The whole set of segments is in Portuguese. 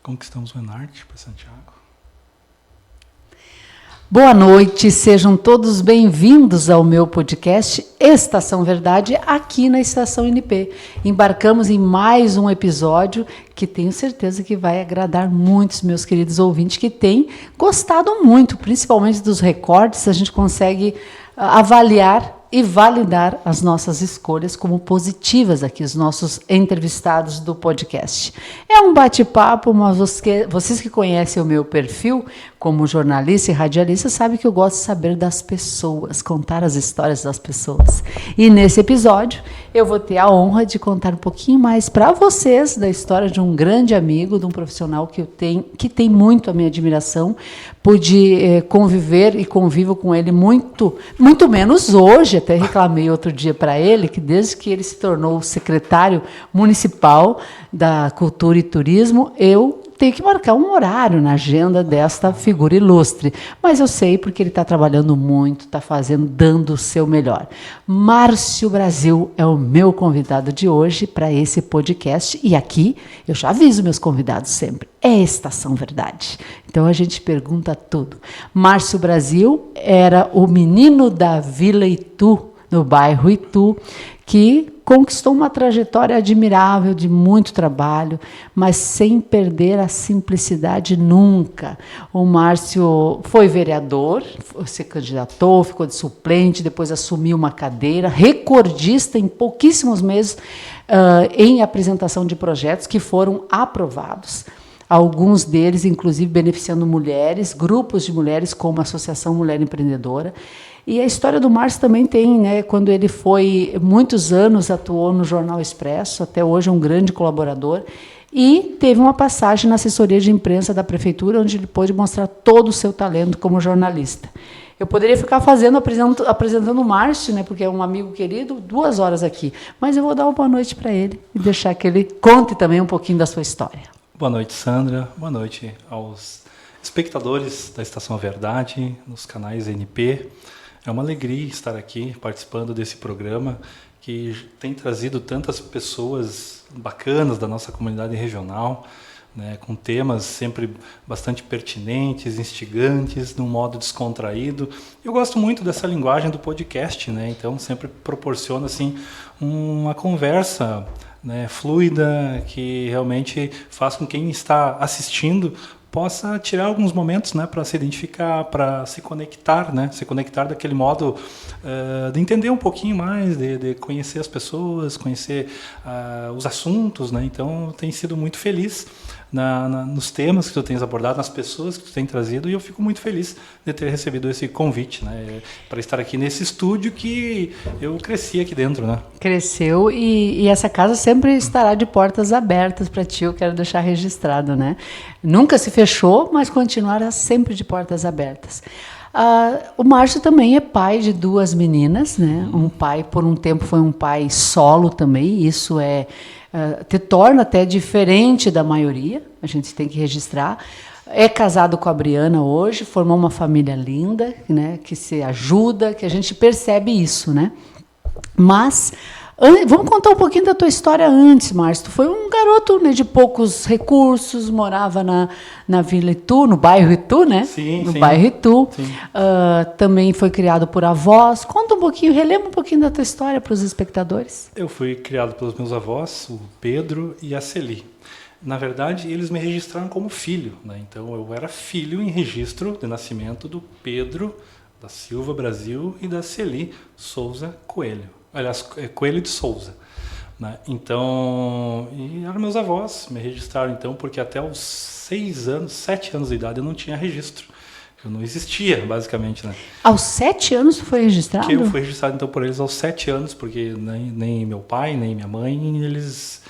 Conquistamos o Enarte para Santiago. Boa noite, sejam todos bem-vindos ao meu podcast Estação Verdade, aqui na Estação NP. Embarcamos em mais um episódio que tenho certeza que vai agradar muitos meus queridos ouvintes que têm gostado muito, principalmente dos recortes. A gente consegue avaliar e validar as nossas escolhas como positivas aqui, os nossos entrevistados do podcast. É um bate-papo, mas vocês que conhecem o meu perfil como jornalista e radialista sabem que eu gosto de saber das pessoas, contar as histórias das pessoas. E nesse episódio eu vou ter a honra de contar um pouquinho mais para vocês da história de um grande amigo, de um profissional que tem muito a minha admiração. Pude conviver e convivo com ele muito menos hoje. Até reclamei outro dia para ele que desde que ele se tornou secretário municipal da Cultura e Turismo, eu tenho que marcar um horário na agenda desta figura ilustre. Mas eu sei porque ele está trabalhando muito, está dando o seu melhor. Márcio Brasil é o meu convidado de hoje para esse podcast. E aqui eu já aviso meus convidados sempre. É Estação Verdade. Então a gente pergunta tudo. Márcio Brasil era o menino da Vila Itu, no bairro Itu, que conquistou uma trajetória admirável de muito trabalho, mas sem perder a simplicidade nunca. O Márcio foi vereador, se candidatou, ficou de suplente, depois assumiu uma cadeira, recordista em pouquíssimos meses em apresentação de projetos que foram aprovados. Alguns deles, inclusive, beneficiando mulheres, grupos de mulheres, como a Associação Mulher Empreendedora. E a história do Márcio também tem, né? Quando ele foi, muitos anos, atuou no Jornal Expresso, até hoje é um grande colaborador, e teve uma passagem na assessoria de imprensa da prefeitura, onde ele pôde mostrar todo o seu talento como jornalista. Eu poderia ficar apresentando o Márcio, né, porque é um amigo querido, 2 horas aqui, mas eu vou dar uma boa noite para ele e deixar que ele conte também um pouquinho da sua história. Boa noite, Sandra. Boa noite aos espectadores da Estação Verdade, nos canais NP. É uma alegria estar aqui participando desse programa que tem trazido tantas pessoas bacanas da nossa comunidade regional, né, com temas sempre bastante pertinentes, instigantes, de um modo descontraído. Eu gosto muito dessa linguagem do podcast, né, então sempre proporciona assim, uma conversa, né, fluida, que realmente faz com quem está assistindo possa tirar alguns momentos, né, para se identificar, para se conectar, né, se conectar daquele modo de entender um pouquinho mais, de conhecer as pessoas, conhecer os assuntos, né. Então, tenho sido muito feliz nos temas que tu tens abordado, nas pessoas que tu tens trazido, e eu fico muito feliz de ter recebido esse convite, né, para estar aqui nesse estúdio que eu cresci aqui dentro, né. Cresceu e essa casa sempre estará de portas abertas para ti, eu quero deixar registrado, né. Nunca se fechou, mas continuará sempre de portas abertas. O Márcio também é pai de 2 meninas, né? Um pai, por um tempo, foi um pai solo também. Isso te torna até diferente da maioria, a gente tem que registrar. É casado com a Briana hoje, formou uma família linda, né? Que se ajuda, que a gente percebe isso, né? Mas vamos contar um pouquinho da tua história antes, Márcio. Tu foi um garoto, né, de poucos recursos, morava na Vila Itu, no bairro Itu, né? Sim, no sim. bairro Itu. Sim. Também foi criado por avós. Conta um pouquinho, relembra um pouquinho da tua história para os espectadores. Eu fui criado pelos meus avós, o Pedro e a Celi. Na verdade, eles me registraram como filho, né? Então, eu era filho em registro de nascimento do Pedro da Silva Brasil e da Celi Souza Coelho. Aliás, Coelho de Souza, né? Então, e eram meus avós, me registraram então, porque até os 7 anos de idade eu não tinha registro. Eu não existia, basicamente, né? Aos 7 anos tu foi registrado? Que eu fui registrado então por eles aos 7 anos, porque nem meu pai, nem minha mãe, eles,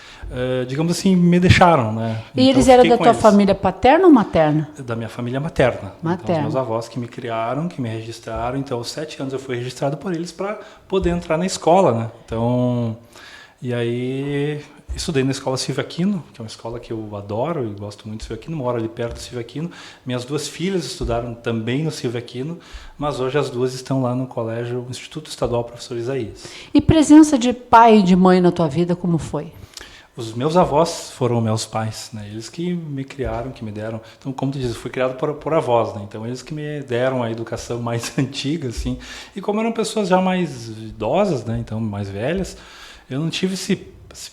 digamos assim, me deixaram, né? E então, eles eram da tua família paterna ou materna? Da minha família materna. Materna. Então, os meus avós que me criaram, que me registraram. Então, aos 7 anos eu fui registrado por eles para poder entrar na escola, né? Então, e aí estudei na escola Silvio Aquino, que é uma escola que eu adoro e gosto muito do Silvio Aquino, moro ali perto do Silvio Aquino. Minhas 2 filhas estudaram também no Silvio Aquino, mas hoje as 2 estão lá no colégio Instituto Estadual Professor Isaías. E presença de pai e de mãe na tua vida, como foi? os meus avós foram meus pais, né? Eles que me criaram, que me deram. Então, como tu diz, eu fui criado por avós, né? Então, eles que me deram a educação mais antiga, assim. E como eram pessoas já mais idosas, né? Então, mais velhas, eu não tive esse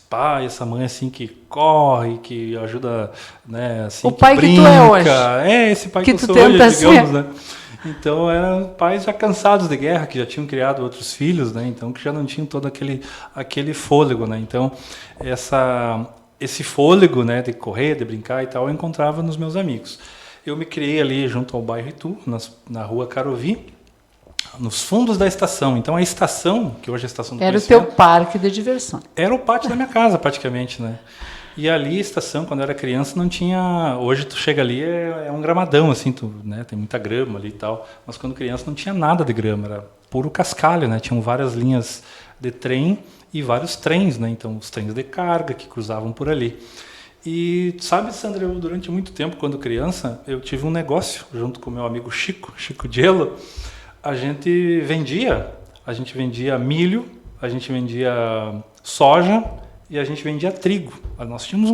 pai, essa mãe, assim, que corre, que ajuda, né? Assim, o pai brinca. Que tu é hoje. Esse pai que eu tu sou tenta hoje, digamos, ser. né? Então, eram pais já cansados de guerra, que já tinham criado outros filhos, né? Então, que já não tinham todo aquele fôlego, né? Então, esse fôlego, né, de correr, de brincar e tal, eu encontrava nos meus amigos. Eu me criei ali junto ao bairro Itu, na rua Carovi, nos fundos da estação. Então, a estação, que hoje é a Estação do Era o Conhecimento, teu parque de diversão. era o pátio da minha casa, praticamente, né? E ali, a estação, quando eu era criança, não tinha... Hoje, tu chega ali, é um gramadão, assim, né? Tem muita grama ali e tal. Mas quando criança, não tinha nada de grama, era puro cascalho, né? Tinham várias linhas de trem e vários trens, né? Então, os trens de carga que cruzavam por ali. E, sabe, Sandra, eu, durante muito tempo, quando criança, eu tive um negócio, junto com o meu amigo Chico Diello. A gente vendia milho, a gente vendia soja, e a gente vendia trigo. Nós tínhamos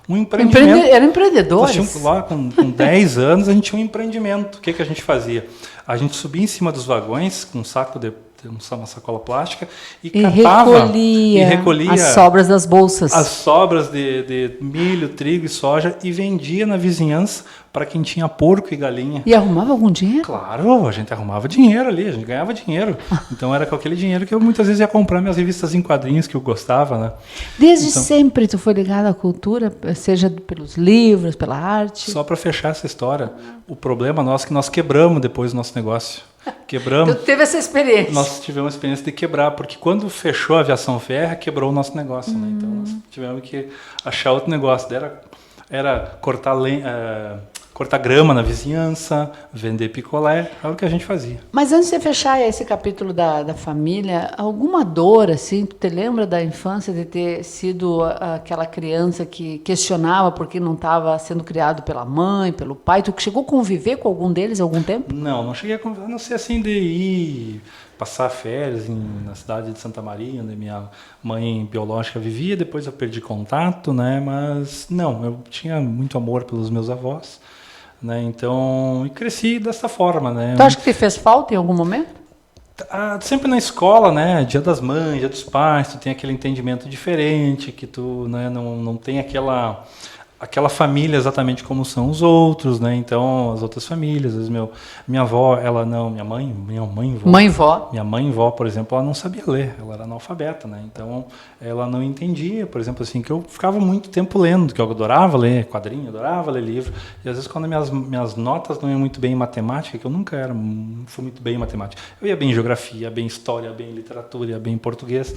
um empreendimento. Eram empreendedores. Nós tínhamos lá, com 10 anos, a gente tinha um empreendimento. O que a gente fazia? A gente subia em cima dos vagões com um saco uma sacola plástica e catava recolhia, e recolhia as sobras das bolsas. As sobras de milho, trigo e soja e vendia na vizinhança para quem tinha porco e galinha. E arrumava algum dinheiro? Claro, a gente arrumava dinheiro ali, a gente ganhava dinheiro. Então era com aquele dinheiro que eu muitas vezes ia comprar minhas revistas em quadrinhos que eu gostava, né? Desde sempre tu foi ligado à cultura, seja pelos livros, pela arte? Só para fechar essa história, o problema nosso é que nós quebramos depois do nosso negócio. Quebramos. Tu teve essa experiência? Nós tivemos a experiência de quebrar, porque quando fechou a aviação ferra, quebrou o nosso negócio, né? Então nós tivemos que achar outro negócio. Era cortar grama na vizinhança, vender picolé, era o que a gente fazia. Mas antes de fechar esse capítulo da família, alguma dor, assim, tu te lembra da infância de ter sido aquela criança que questionava porque não estava sendo criado pela mãe, pelo pai? Tu chegou a conviver com algum deles há algum tempo? Não cheguei a conviver, a não ser assim de ir passar férias na cidade de Santa Maria, onde minha mãe biológica vivia, depois eu perdi contato, né? Mas não, eu tinha muito amor pelos meus avós. Né? Então, cresci dessa forma, né? Tu acha que te fez falta em algum momento? Sempre na escola, né? Dia das mães, dia dos pais, tu tem aquele entendimento diferente, que tu, né, não tem aquela família exatamente como são os outros, né? Então, as outras famílias, às vezes minha avó, minha mãe vó, por exemplo, ela não sabia ler, ela era analfabeta, né? Então, ela não entendia, por exemplo, assim, que eu ficava muito tempo lendo, que eu adorava ler quadrinho, adorava ler livro, e às vezes quando minhas notas não iam muito bem em matemática, que eu não fui muito bem em matemática, eu ia bem em geografia, bem em história, bem em literatura, ia bem em português,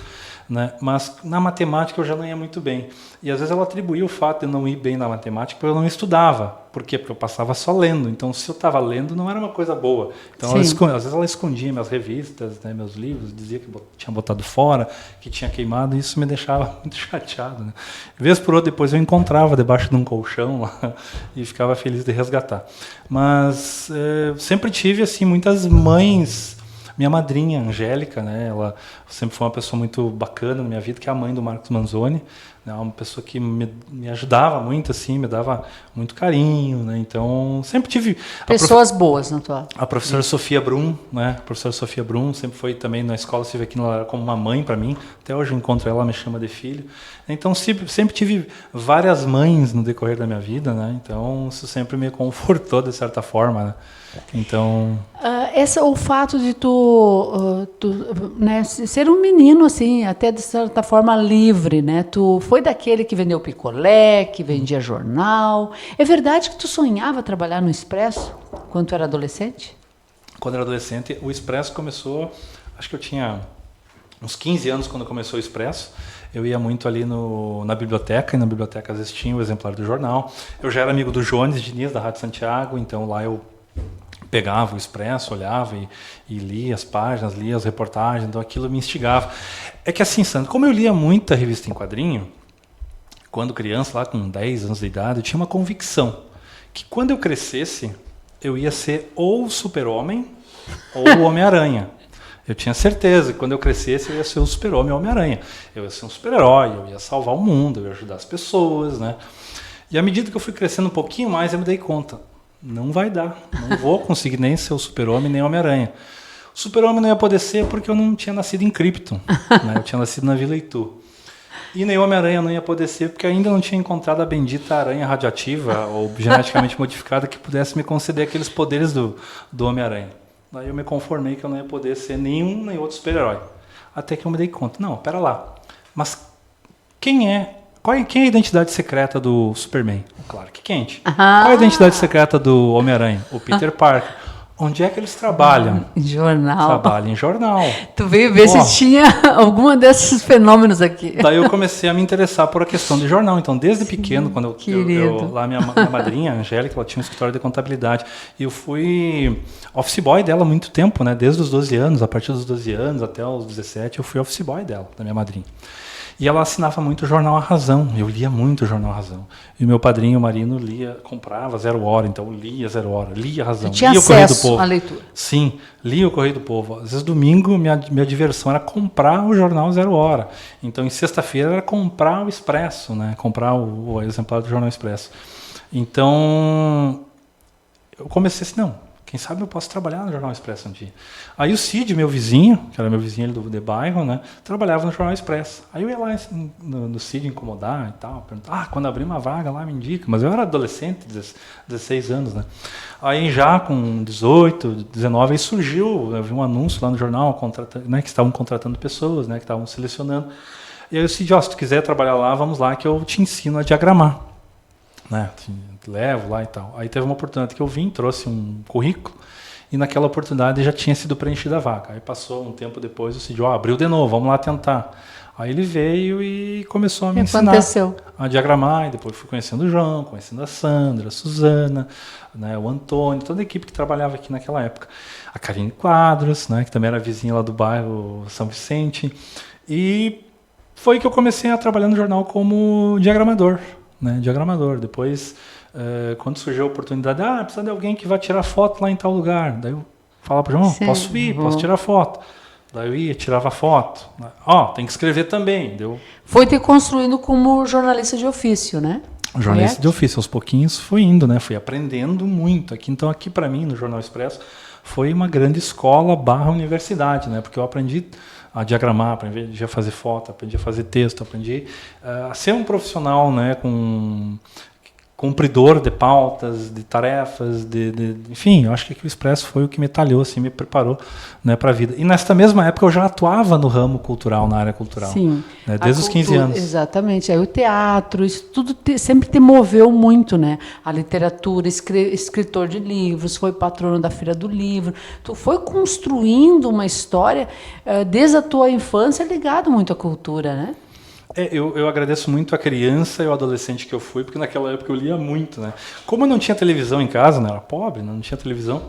né? Mas na matemática eu já não ia muito bem. E às vezes ela atribuía o fato de não ir bem na matemática porque eu não estudava. Por quê? Porque eu passava só lendo. Então, se eu estava lendo, não era uma coisa boa. Então, às vezes ela escondia minhas revistas, né, meus livros, dizia que tinha botado fora, que tinha queimado, e isso me deixava muito chateado. Né? Vez por outra, depois eu encontrava debaixo de um colchão lá, e ficava feliz de resgatar. Mas sempre tive assim muitas mães. Minha madrinha, Angélica, né, ela sempre foi uma pessoa muito bacana na minha vida, que é a mãe do Marcos Manzoni, né, uma pessoa que me ajudava muito, assim, me dava muito carinho, né, então sempre tive... Pessoas boas na tua... A professora Sofia Brum, né, a professora Sofia Brum sempre foi também na escola, estive aqui, ela era como uma mãe para mim, até hoje eu encontro ela, me chama de filho, então sempre tive várias mães no decorrer da minha vida, né, então isso sempre me confortou de certa forma, né. Então o fato de tu né, ser um menino assim, até de certa forma livre, né? Tu foi daquele que vendeu picolé, que vendia jornal. É verdade que tu sonhava trabalhar no Expresso quando tu era adolescente? Quando eu era adolescente, o Expresso começou, acho que eu tinha uns 15 anos quando começou o Expresso. Eu ia muito ali na biblioteca, e na biblioteca às vezes tinha o exemplar do jornal. Eu já era amigo do Jones Diniz, da Rádio Santiago, então lá eu pegava o Expresso, olhava e lia as páginas, lia as reportagens, então aquilo me instigava. É que assim, Sandro, como eu lia muita revista em quadrinho, quando criança, lá com 10 anos de idade, eu tinha uma convicção que quando eu crescesse, eu ia ser ou o Super-Homem ou o Homem-Aranha. Eu tinha certeza que quando eu crescesse eu ia ser o super-homem Homem-Aranha. Eu ia ser um super-herói, eu ia salvar o mundo, eu ia ajudar as pessoas, né? E à medida que eu fui crescendo um pouquinho mais, eu me dei conta. Não vai dar. Não vou conseguir nem ser o super-homem, nem o Homem-Aranha. O super-homem não ia poder ser porque eu não tinha nascido em Krypton. Né? Eu tinha nascido na Vila Itu. E nem o Homem-Aranha não ia poder ser porque ainda não tinha encontrado a bendita aranha radioativa ou geneticamente modificada que pudesse me conceder aqueles poderes do Homem-Aranha. Daí eu me conformei que eu não ia poder ser nenhum nem outro super-herói. Até que eu me dei conta. Não, pera lá. Mas quem é a identidade secreta do Superman? O Clark Kent. Qual é a identidade secreta do Homem-Aranha? O Peter Parker. Onde é que eles trabalham? Em jornal. Trabalham em jornal. Tu veio ver se tinha alguma desses fenômenos aqui. Daí eu comecei a me interessar por a questão de jornal. Então, desde pequeno, quando lá minha madrinha, a Angélica, ela tinha um escritório de contabilidade. E eu fui office boy dela há muito tempo, né? Desde os 12 anos, a partir dos 12 anos até os 17, eu fui office boy dela, da minha madrinha. E ela assinava muito o jornal A Razão. Eu lia muito o jornal A Razão. E o meu padrinho, o Marino, comprava Zero Hora, então lia Zero Hora, lia A Razão. Tinha lia o Correio do Povo. à leitura. Sim, lia o Correio do Povo. Às vezes, domingo, minha diversão era comprar o jornal Zero Hora. Então, em sexta-feira, era comprar o Expresso, né? Comprar o exemplar do jornal Expresso. Então, eu comecei assim, não, quem sabe eu posso trabalhar no Jornal Expresso um dia. Aí o Cid, meu vizinho, que era meu vizinho de bairro, né, trabalhava no Jornal Expresso. Aí eu ia lá no Cid incomodar e tal, perguntar, quando abrir uma vaga lá me indica. Mas eu era adolescente, 16 anos, né. Aí já com 18, 19, aí surgiu, eu vi um anúncio lá no jornal, né, que estavam contratando pessoas, né, que estavam selecionando. E aí o Cid, se tu quiser trabalhar lá, vamos lá que eu te ensino a diagramar. Né, levo lá e tal. Aí teve uma oportunidade que eu vim, trouxe um currículo e naquela oportunidade já tinha sido preenchida a vaga. Aí passou um tempo depois, o Cid, abriu de novo, vamos lá tentar. Aí ele veio e começou a me ensinar a diagramar, e depois fui conhecendo o João, conhecendo a Sandra, a Suzana, né, o Antônio, toda a equipe que trabalhava aqui naquela época. A Karine Quadros, né, que também era vizinha lá do bairro São Vicente. E foi que eu comecei a trabalhar no jornal como diagramador. Né, diagramador. Depois, quando surgiu a oportunidade, precisa de alguém que vá tirar foto lá em tal lugar. Daí eu falava para o João, posso ir, posso tirar foto. Daí eu ia, tirava foto. Tem que escrever também. Foi te construindo como jornalista de ofício, né? Jornalista de ofício, aos pouquinhos fui indo, né? Fui aprendendo muito aqui. Então aqui para mim, no Jornal Expresso, foi uma grande escola / universidade, né? Porque eu aprendi a diagramar, aprendi a fazer foto, aprendi a fazer texto, aprendi a ser um profissional, né, cumpridor de pautas, de tarefas, enfim, eu acho que o Expresso foi o que me talhou, assim, me preparou, né, para a vida. E nesta mesma época eu já atuava no ramo cultural, na área cultural. Sim. Né, desde os 15 anos. Exatamente. Aí o teatro, isso tudo sempre te moveu muito, né? A literatura, escritor de livros, foi patrono da Feira do Livro. Tu foi construindo uma história desde a tua infância ligado muito à cultura, né? Eu agradeço muito a criança e o adolescente que eu fui, porque naquela época eu lia muito, né? Como eu não tinha televisão em casa, né? Era pobre, né? Não tinha televisão,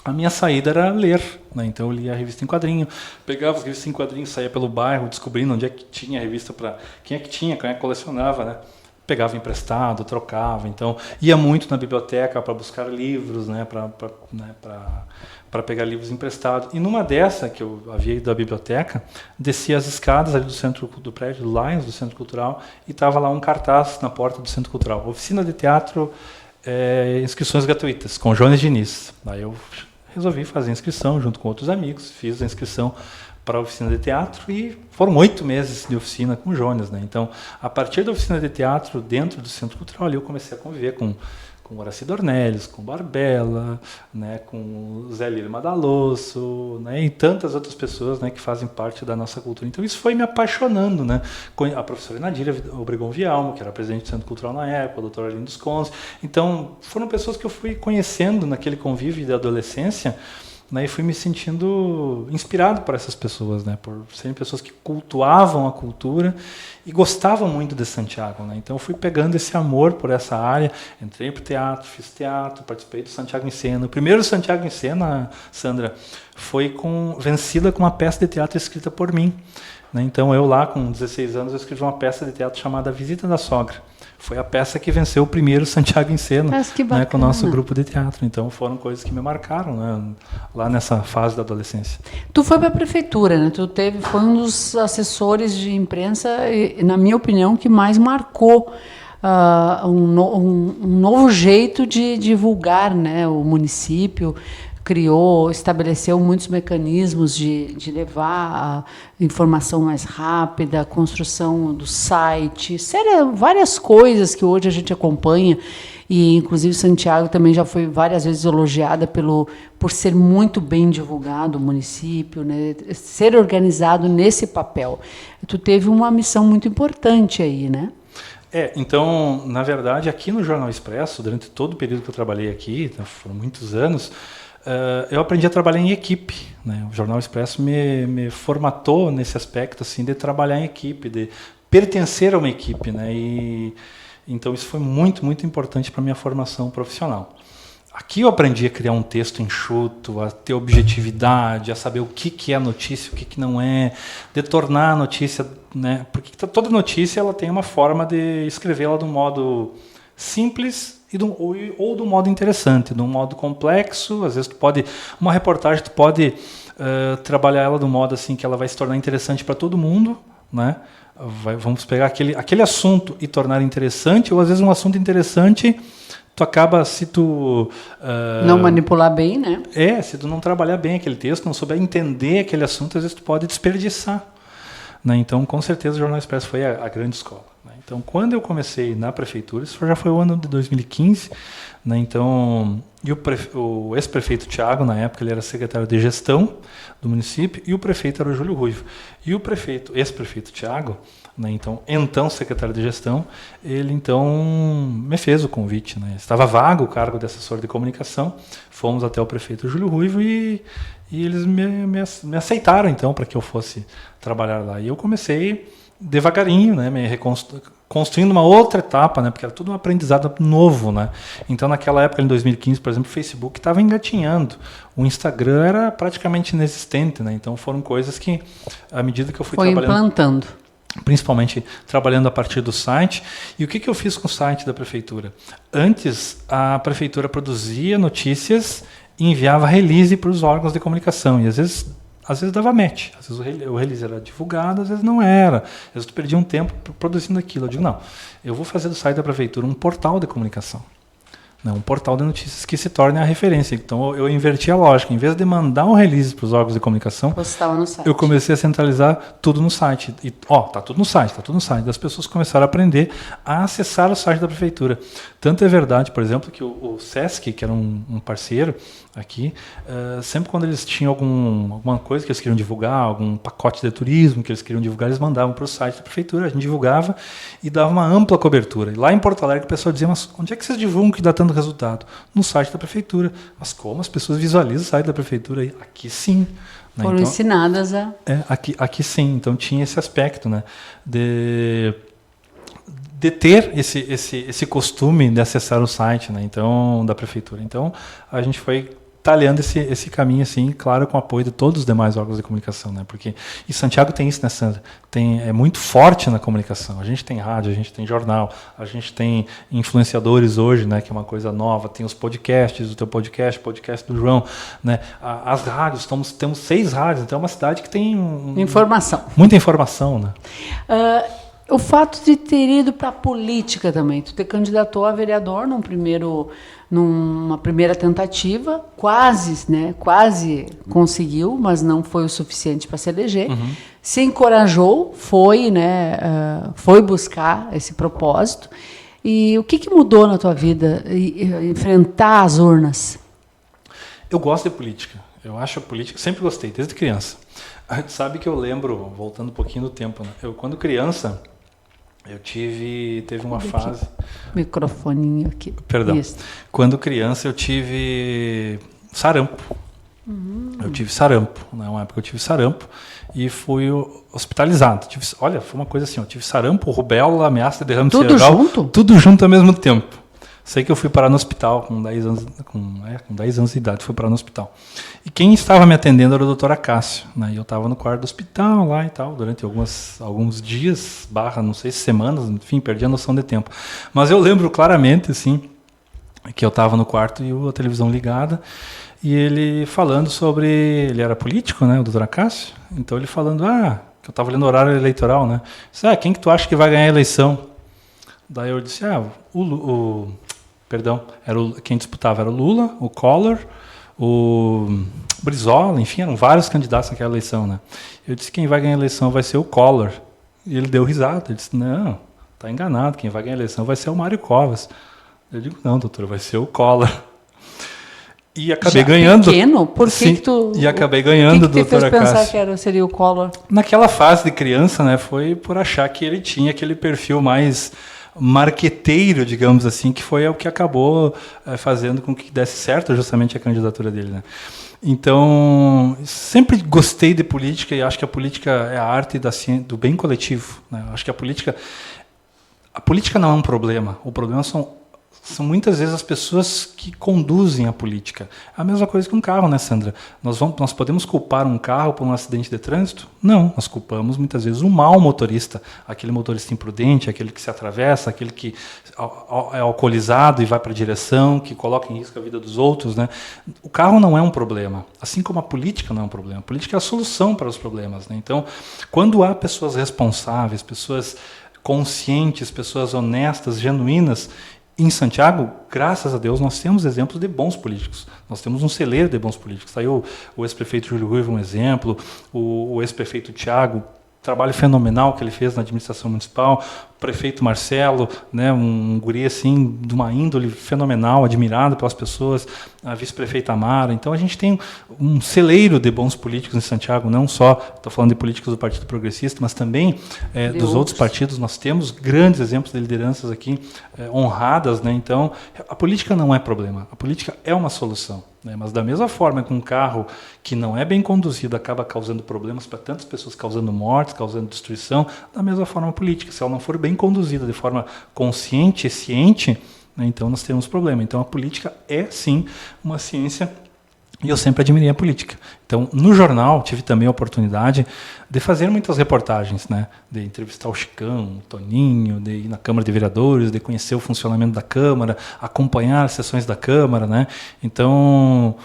a minha saída era ler, né? Então eu lia a revista em quadrinho, pegava as revistas em quadrinho, saía pelo bairro, descobrindo onde é que tinha a revista para quem é que colecionava, né? Pegava emprestado, trocava, então ia muito na biblioteca para buscar livros, né? Para pegar livros emprestados. E numa dessa, que eu havia ido da biblioteca, descia as escadas ali do centro do prédio, do Lions, do Centro Cultural, e estava lá um cartaz na porta do Centro Cultural. Oficina de teatro, inscrições gratuitas, com Jones Diniz. Daí eu resolvi fazer a inscrição junto com outros amigos, fiz a inscrição para a oficina de teatro e foram 8 meses de oficina com o Jones, né? Então, a partir da oficina de teatro dentro do Centro Cultural, ali eu comecei a conviver com Horaci Dornelles, com Barbella, né, com o Zé Lírio Madalosso, né, e tantas outras pessoas, né, que fazem parte da nossa cultura. Então isso foi me apaixonando, né, com a professora Nadira Obregon Vialmo, que era presidente do Centro Cultural na época, o doutor Arlindo dos Condes. Então foram pessoas que eu fui conhecendo naquele convívio da adolescência, né, e fui me sentindo inspirado por essas pessoas, né, por serem pessoas que cultuavam a cultura e gostavam muito de Santiago, né. Então eu fui pegando esse amor por essa área, entrei para o teatro, fiz teatro, participei do Santiago em Cena. O primeiro Santiago em Cena, Sandra, foi vencida com uma peça de teatro escrita por mim. né? Então, eu lá, com 16 anos, eu escrevi uma peça de teatro chamada Visita da Sogra. Foi a peça que venceu o primeiro Santiago em Cena, né, com o nosso grupo de teatro. Então, foram coisas que me marcaram, né, lá nessa fase da adolescência. Tu foi para a prefeitura, né? Foi um dos assessores de imprensa, na minha opinião, que mais marcou um novo jeito de divulgar, né, o município. Estabeleceu muitos mecanismos de levar a informação mais rápida, a construção do site, várias coisas que hoje a gente acompanha, e inclusive Santiago também já foi várias vezes elogiada por ser muito bem divulgado o município, né, ser organizado nesse papel. Tu teve uma missão muito importante aí, né? Então, na verdade, aqui no Jornal Expresso, durante todo o período que eu trabalhei aqui, foram muitos anos, eu aprendi a trabalhar em equipe, né? O Jornal Expresso me formatou nesse aspecto assim, de trabalhar em equipe, de pertencer a uma equipe, né? Então isso foi muito, muito importante para a minha formação profissional. Aqui eu aprendi a criar um texto enxuto, a ter objetividade, a saber o que é notícia, o que não é, de tornar a notícia, né? Porque toda notícia ela tem uma forma de escrevê-la de um modo simples ou de um modo interessante, de um modo complexo. Às vezes uma reportagem tu pode trabalhar ela de um modo assim que ela vai se tornar interessante para todo mundo, né? Vamos pegar aquele assunto e tornar interessante, ou às vezes um assunto interessante tu acaba, se tu não manipular bem, né? Se tu não trabalhar bem aquele texto, não souber entender aquele assunto, às vezes tu pode desperdiçar, né? Então, com certeza, o Jornal Expresso foi a grande escola, né? Então, quando eu comecei na prefeitura, isso já foi o ano de 2015, né? Então, e o ex-prefeito Thiago, na época, ele era secretário de gestão do município, e o prefeito era o Júlio Ruivo. E o ex-prefeito Thiago, né, então secretário de gestão, ele então me fez o convite, né? Estava vago o cargo de assessor de comunicação. Fomos até o prefeito Júlio Ruivo e eles me aceitaram então para que eu fosse trabalhar lá. E eu comecei devagarinho, né, construindo uma outra etapa, né, porque era tudo um aprendizado novo, né? Então naquela época, em 2015, por exemplo, o Facebook estava engatinhando, o Instagram era praticamente inexistente, né? Então foram coisas que, à medida que eu fui implantando, principalmente trabalhando a partir do site. E o que eu fiz com o site da prefeitura? Antes, a prefeitura produzia notícias e enviava release para os órgãos de comunicação, e às vezes dava match, às vezes o release era divulgado, às vezes não era, às vezes tu perdia um tempo produzindo aquilo. Eu digo, não, eu vou fazer do site da prefeitura um portal de comunicação, né, um portal de notícias que se torne a referência. Então eu inverti a lógica, em vez de mandar um release para os órgãos de comunicação, no site. Eu comecei a centralizar tudo no site. E tá tudo no site. As pessoas começaram a aprender a acessar o site da prefeitura. Tanto é verdade, por exemplo, que o Sesc, que era um parceiro aqui, sempre quando eles tinham alguma coisa que eles queriam divulgar, algum pacote de turismo que eles queriam divulgar, eles mandavam para o site da prefeitura, a gente divulgava e dava uma ampla cobertura. E lá em Porto Alegre o pessoal dizia, mas onde é que vocês divulgam que dá tanto resultado? No site da prefeitura. Mas como as pessoas visualizam o site da prefeitura? Aqui sim. Foram então, ensinadas a... Aqui sim. Então tinha esse aspecto, né, de ter esse costume de acessar o site, né, então, da prefeitura. Então a gente foi talhando esse caminho, assim, claro, com o apoio de todos os demais órgãos de comunicação, né? Porque e Santiago tem isso, né, Sandra? É muito forte na comunicação. A gente tem rádio, a gente tem jornal, a gente tem influenciadores hoje, né? Que é uma coisa nova. Tem os podcasts, o teu podcast do João, né? As rádios, temos 6 rádios, então é uma cidade que tem informação, muita informação, né? O fato de ter ido para a política também, tu te candidatou a vereador numa primeira tentativa, quase conseguiu, mas não foi o suficiente para se eleger. Uhum. Se encorajou, foi buscar esse propósito. E o que mudou na tua vida, enfrentar as urnas? Eu gosto de política. Eu acho a política, sempre gostei, desde criança. Sabe que eu lembro, voltando um pouquinho no tempo, né? Quando criança, teve uma fase... Microfoninho aqui. Perdão. Isso. Quando criança, eu tive sarampo. Eu tive sarampo. Uma época eu tive sarampo e fui hospitalizado. Foi uma coisa assim, eu tive sarampo, rubéola, ameaça de derrame cerebral. Tudo junto? Tudo junto ao mesmo tempo. Sei que eu fui parar no hospital com 10 anos, com 10 anos de idade, fui parar no hospital. E quem estava me atendendo era o Dr. Acácio, né? E eu estava no quarto do hospital lá e tal, durante alguns dias, não sei se semanas, enfim, perdi a noção de tempo. Mas eu lembro claramente, assim, que eu estava no quarto e a televisão ligada, e ele falando sobre... Ele era político, né, o Dr. Acácio? Então ele falando, que eu estava lendo o horário eleitoral, né? Disse, quem que tu acha que vai ganhar a eleição? Daí eu disse, quem disputava era o Lula, o Collor, o Brizola, enfim, eram vários candidatos naquela eleição, né? Eu disse, quem vai ganhar a eleição vai ser o Collor. E ele deu risada, ele disse, não, tá enganado, quem vai ganhar a eleição vai ser o Mário Covas. Eu digo, não, doutor, vai ser o Collor. E acabei ganhando. Pequeno? Por sim, que tu... E acabei ganhando, doutor Acácio. O que te fez pensar que seria o Collor? Naquela fase de criança, né, foi por achar que ele tinha aquele perfil mais marqueteiro, digamos assim, que foi o que acabou fazendo com que desse certo justamente a candidatura dele, né? Então, sempre gostei de política e acho que a política é a arte do bem coletivo, né? Acho que a política não é um problema, o problema são muitas vezes as pessoas que conduzem a política. A mesma coisa que um carro, né, Sandra? Nós podemos culpar um carro por um acidente de trânsito? Não, nós culpamos muitas vezes um mau motorista, aquele motorista imprudente, aquele que se atravessa, aquele que é alcoolizado e vai para a direção, que coloca em risco a vida dos outros, né? O carro não é um problema, assim como a política não é um problema. A política é a solução para os problemas, né? Então, quando há pessoas responsáveis, pessoas conscientes, pessoas honestas, genuínas, em Santiago, graças a Deus, nós temos exemplos de bons políticos. Nós temos um celeiro de bons políticos. Saiu o ex-prefeito Júlio Ruivo, um exemplo, o ex-prefeito Tiago, trabalho fenomenal que ele fez na administração municipal, o prefeito Marcelo, né, um guri assim, de uma índole fenomenal, admirado pelas pessoas, a vice-prefeita Amara. Então a gente tem um celeiro de bons políticos em Santiago, não só, estou falando de políticos do Partido Progressista, mas também dos outros partidos. Nós temos grandes exemplos de lideranças aqui honradas, né? Então a política não é problema, a política é uma solução. Mas da mesma forma que um carro que não é bem conduzido acaba causando problemas para tantas pessoas, causando mortes, causando destruição, da mesma forma a política, se ela não for bem conduzida de forma consciente e ciente, né, então nós temos problema. Então a política é sim uma ciência e eu sempre admirei a política. Então no jornal tive também a oportunidade de fazer muitas reportagens, né, de entrevistar o Chicão, o Toninho, de ir na Câmara de Vereadores, de conhecer o funcionamento da Câmara, acompanhar as sessões da Câmara, né? Então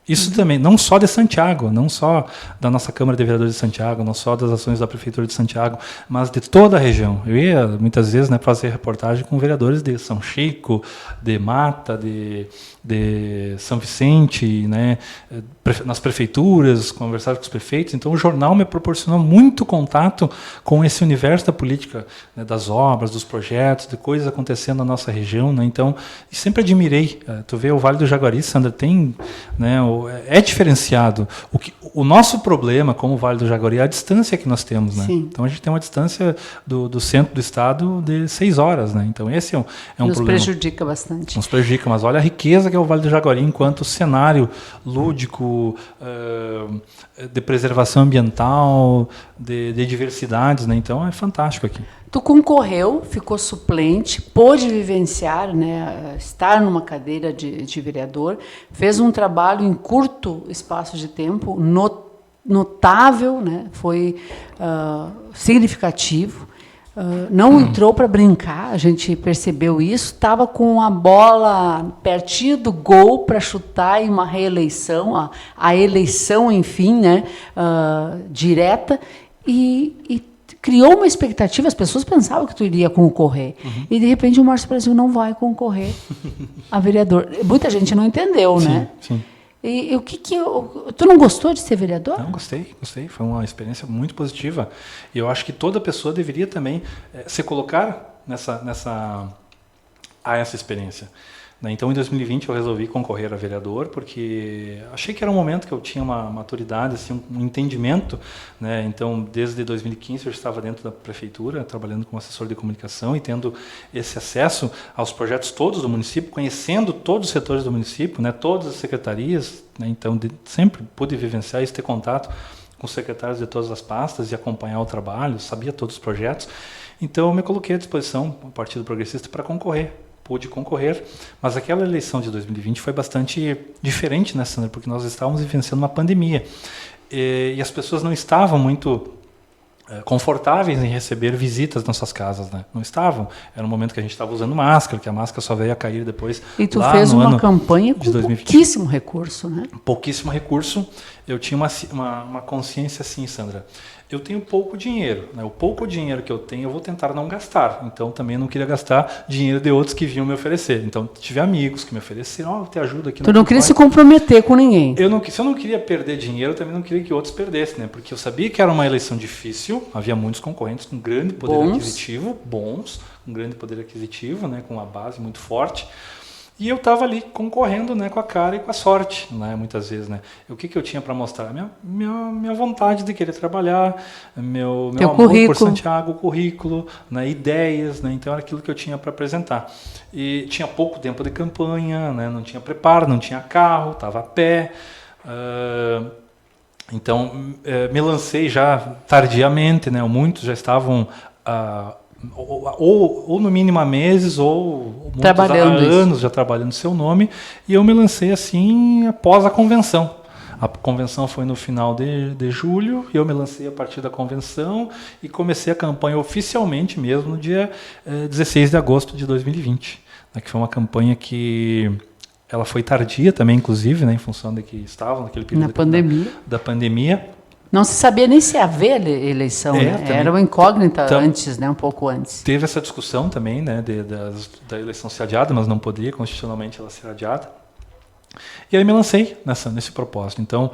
isso também, não só de Santiago, não só da nossa Câmara de Vereadores de Santiago, não só das ações da Prefeitura de Santiago, mas de toda a região. Eu ia, muitas vezes, né, fazer reportagem com vereadores de São Chico, de Mata, de São Vicente, né, nas prefeituras, conversar com os prefeitos. Então, o jornal me proporcionou muito contato com esse universo da política, né, das obras, dos projetos, de coisas acontecendo na nossa região, né? Então, sempre admirei. Tu vê o Vale do Jaguari, Sandra, tem, né, é diferenciado. O nosso problema, como o Vale do Jaguari, é a distância que nós temos, né? Então a gente tem uma distância do centro do estado de 6 horas, né? Então esse é um problema. Nos prejudica bastante. Nos prejudica, mas olha a riqueza que é o Vale do Jaguari enquanto cenário lúdico, de preservação ambiental, de diversidades, né? Então é fantástico aqui. Tu concorreu, ficou suplente, pôde vivenciar, né, estar numa cadeira de vereador, fez um trabalho em curto espaço de tempo, notável, né, foi significativo, não entrou para brincar, a gente percebeu isso, estava com a bola pertinho do gol para chutar em uma reeleição, a eleição, enfim, né, direta, e criou uma expectativa, as pessoas pensavam que tu iria concorrer. E, de repente, o Márcio Brasil não vai concorrer a vereador. Muita gente não entendeu, sim, né? Sim. E tu não gostou de ser vereador? Não, gostei. Foi uma experiência muito positiva. E eu acho que toda pessoa deveria também se colocar a essa experiência. Então, em 2020, eu resolvi concorrer a vereador, porque achei que era um momento que eu tinha uma maturidade, assim, um entendimento, né? Então, desde 2015, eu estava dentro da prefeitura, trabalhando como assessor de comunicação e tendo esse acesso aos projetos todos do município, conhecendo todos os setores do município, né? Todas as secretarias, né? Então, sempre pude vivenciar isso, ter contato com os secretários de todas as pastas e acompanhar o trabalho, sabia todos os projetos. Então, eu me coloquei à disposição do Partido Progressista para concorrer. pude concorrer, mas aquela eleição de 2020 foi bastante diferente, né, Sandra? Porque nós estávamos vivenciando uma pandemia e as pessoas não estavam muito confortáveis em receber visitas nas suas casas, né? Não estavam. Era um momento que a gente estava usando máscara, que a máscara só veio a cair depois. E tu fez uma campanha com pouquíssimo recurso, né? Pouquíssimo recurso. Eu tinha uma consciência assim, Sandra. Eu tenho pouco dinheiro, né? O pouco dinheiro que eu tenho, eu vou tentar não gastar. Então, também não queria gastar dinheiro de outros que vinham me oferecer. Então, tive amigos que me ofereceram, te ajuda aqui. Tu não queria se comprometer com ninguém. Se eu não queria perder dinheiro, eu também não queria que outros perdessem, né? Porque eu sabia que era uma eleição difícil, havia muitos concorrentes com grande poder aquisitivo, com grande poder aquisitivo, né? Com uma base muito forte. E eu estava ali concorrendo, né, com a cara e com a sorte, né, muitas vezes, né. O que eu tinha para mostrar? Minha vontade de querer trabalhar, meu amor por Santiago, o currículo, né, ideias, né, então era aquilo que eu tinha para apresentar. E tinha pouco tempo de campanha, né, não tinha preparo, não tinha carro, estava a pé. Então, me lancei já tardiamente, né, muitos já estavam... Ou no mínimo há meses ou muitos há anos já trabalhando seu nome, e eu me lancei assim após a convenção. A convenção foi no final de julho, e eu me lancei a partir da convenção e comecei a campanha oficialmente mesmo no dia 16 de agosto de 2020, né, que foi uma campanha que ela foi tardia também, inclusive, né, em função de que estavam naquele período da pandemia. Não se sabia nem se haver eleição, né? Era uma incógnita antes, né? Um pouco antes. Teve essa discussão também, né? Da eleição ser adiada, mas não poderia, constitucionalmente ela ser adiada. E aí me lancei nesse propósito. Então,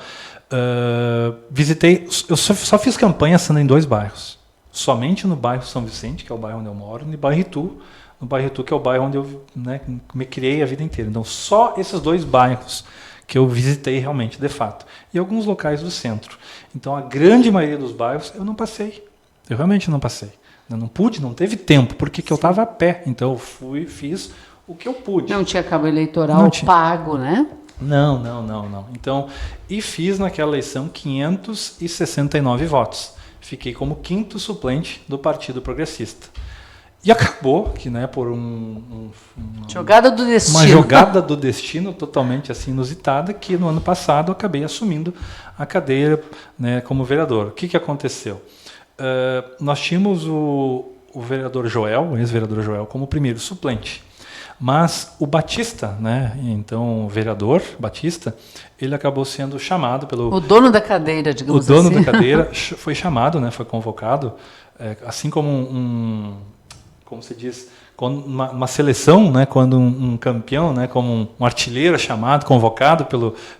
visitei... Eu só fiz campanha sendo em 2 bairros. Somente no bairro São Vicente, que é o bairro onde eu moro, e no bairro Itu, que é o bairro onde eu, né, me criei a vida inteira. Então, só esses 2 bairros que eu visitei realmente, de fato. E alguns locais do centro. Então, a grande maioria dos bairros eu não passei. Eu realmente não passei. Eu não pude, não teve tempo, porque eu estava a pé. Então, eu fiz o que eu pude. Não tinha cabo eleitoral pago, né? Não. Então, e fiz naquela eleição 569 votos. Fiquei como 5º suplente do Partido Progressista. E acabou que, né, por jogada do destino. Uma jogada do destino totalmente assim inusitada, que no ano passado eu acabei assumindo a cadeira, né, como vereador. O que aconteceu? Nós tínhamos o vereador Joel, o ex-vereador Joel, como primeiro suplente. Mas o Batista, né, então o vereador Batista, ele acabou sendo chamado pelo... O dono da cadeira, digamos assim. O dono da cadeira foi chamado, né, foi convocado, assim como como se diz, uma seleção, né, quando um campeão, né, como um artilheiro é chamado, convocado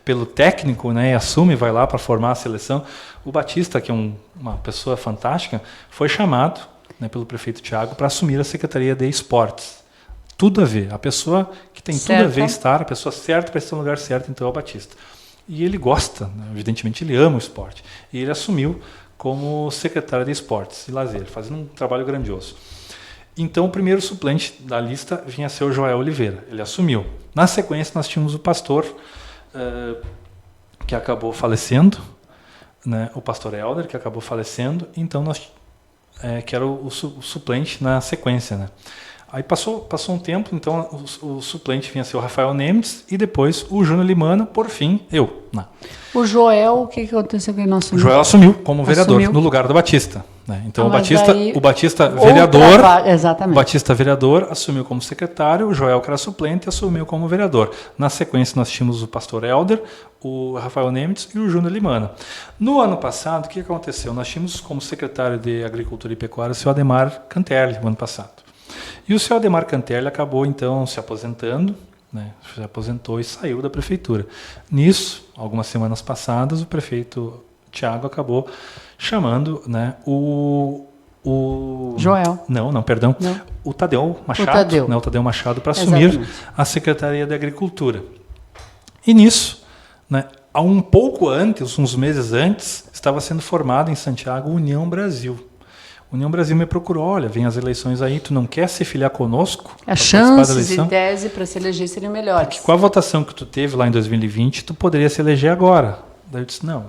pelo técnico, né, e assume, vai lá para formar a seleção. O Batista, que é uma pessoa fantástica, foi chamado, né, pelo prefeito Thiago para assumir a Secretaria de Esportes. Tudo a ver. A pessoa que tem tudo a ver estar, a pessoa certa para estar no lugar certo, então é o Batista. E ele gosta, né, evidentemente ele ama o esporte. E ele assumiu como secretário de Esportes e Lazer, fazendo um trabalho grandioso. Então, o primeiro suplente da lista vinha a ser o Joel Oliveira. Ele assumiu. Na sequência, nós tínhamos o pastor, que acabou falecendo, né? O pastor Helder, que acabou falecendo. Então, que era o suplente na sequência, né? Aí passou um tempo, então o suplente vinha a ser o Rafael Nemes e depois o Júnior Limana, por fim, eu. Não. O Joel, o que aconteceu que ele não assumiu? O Joel assumiu como vereador, no lugar do Batista. Né? Então o Batista vereador, exatamente. O Batista vereador assumiu como secretário, o Joel, que era suplente, assumiu como vereador. Na sequência nós tínhamos o pastor Helder, o Rafael Nemes e o Júnior Limana. No ano passado, o que aconteceu? Nós tínhamos como secretário de Agricultura e Pecuária o seu Ademar Canterli, no ano passado. E o seu Ademar Canterli acabou, então, se aposentando, né? Se aposentou e saiu da prefeitura. Nisso, algumas semanas passadas, o prefeito Thiago acabou chamando, né, o Joel. Não, perdão. Não. O Tadeu Machado para assumir a Secretaria de Agricultura. E nisso, né, há um pouco antes, uns meses antes, estava sendo formada em Santiago União Brasil. União Brasil me procurou, olha, vem as eleições aí, tu não quer se filiar conosco? As chances, em tese, para se eleger seriam melhores. Porque com a votação que tu teve lá em 2020, tu poderia se eleger agora. Daí eu disse, não,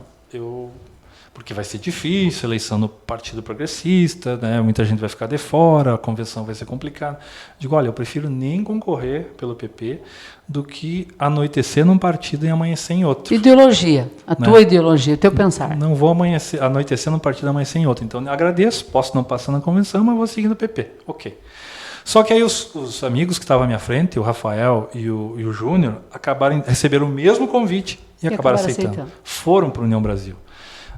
porque vai ser difícil, eleição no Partido Progressista, né? Muita gente vai ficar de fora, a convenção vai ser complicada. Digo, olha, eu prefiro nem concorrer pelo PP do que anoitecer num partido e amanhecer em outro. Ideologia, a tua ideologia, o teu pensar. Não vou anoitecer num partido e amanhecer em outro. Então, eu agradeço, posso não passar na convenção, mas vou seguir no PP. Ok. Só que aí os amigos que estavam à minha frente, o Rafael e o Júnior, receberam o mesmo convite e acabaram aceitando. Foram para a União Brasil.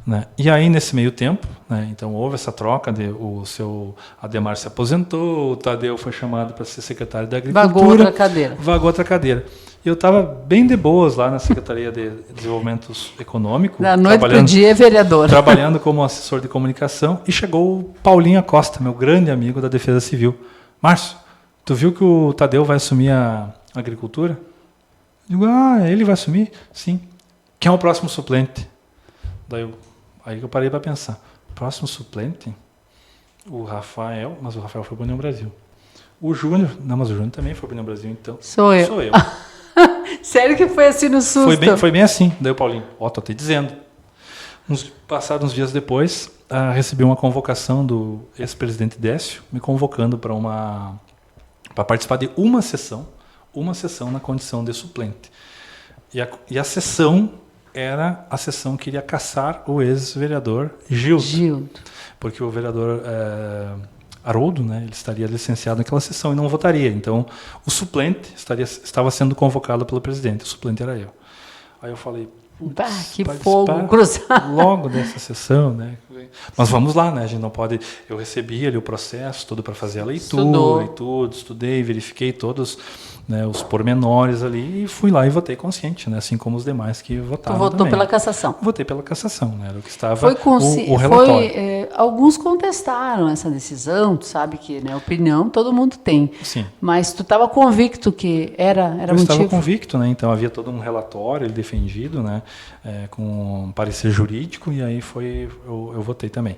Né? E aí, nesse meio tempo, né, então houve essa troca, o seu Ademar se aposentou, o Tadeu foi chamado para ser secretário da Agricultura. Vagou outra cadeira. Eu estava bem de boas lá na Secretaria de Desenvolvimento Econômico. Da noite para o dia é vereador. Trabalhando como assessor de comunicação, e chegou o Paulinho Acosta, meu grande amigo da Defesa Civil. Márcio, tu viu que o Tadeu vai assumir a Agricultura? Eu digo, ele vai assumir? Sim. Quem é o próximo suplente? Aí eu parei para pensar. Próximo suplente? O Rafael, mas o Rafael foi para a União Brasil. O Júnior, não, mas o Júnior também foi para a União Brasil, então. Sou eu. Sério que foi assim no susto? Foi bem assim. Daí o Paulinho, tô te dizendo. Passados uns dias depois, recebi uma convocação do ex-presidente Décio, me convocando para participar de uma sessão na condição de suplente. E a sessão era a sessão que iria caçar o ex-vereador Gildo. Porque o vereador Haroldo, né, ele estaria licenciado naquela sessão e não votaria. Então, o suplente estava sendo convocado pelo presidente. O suplente era eu. Aí eu falei, que fogo cruzado. Logo dessa sessão, né? Mas vamos lá, né? A gente não pode. Eu recebi ali o processo todo para fazer a leitura e tudo, estudei, verifiquei todos, né, os pormenores ali e fui lá e votei consciente, né? Assim como os demais que votaram. Tu votou também. Pela cassação? Votei pela cassação, né? Era o que estava o relatório. Alguns contestaram essa decisão, tu sabe que, né, opinião todo mundo tem. Sim. Mas tu estava convicto que era motivo? Eu estava convicto, né? Então havia todo um relatório defendido, né? Com um parecer jurídico, e aí eu votei também.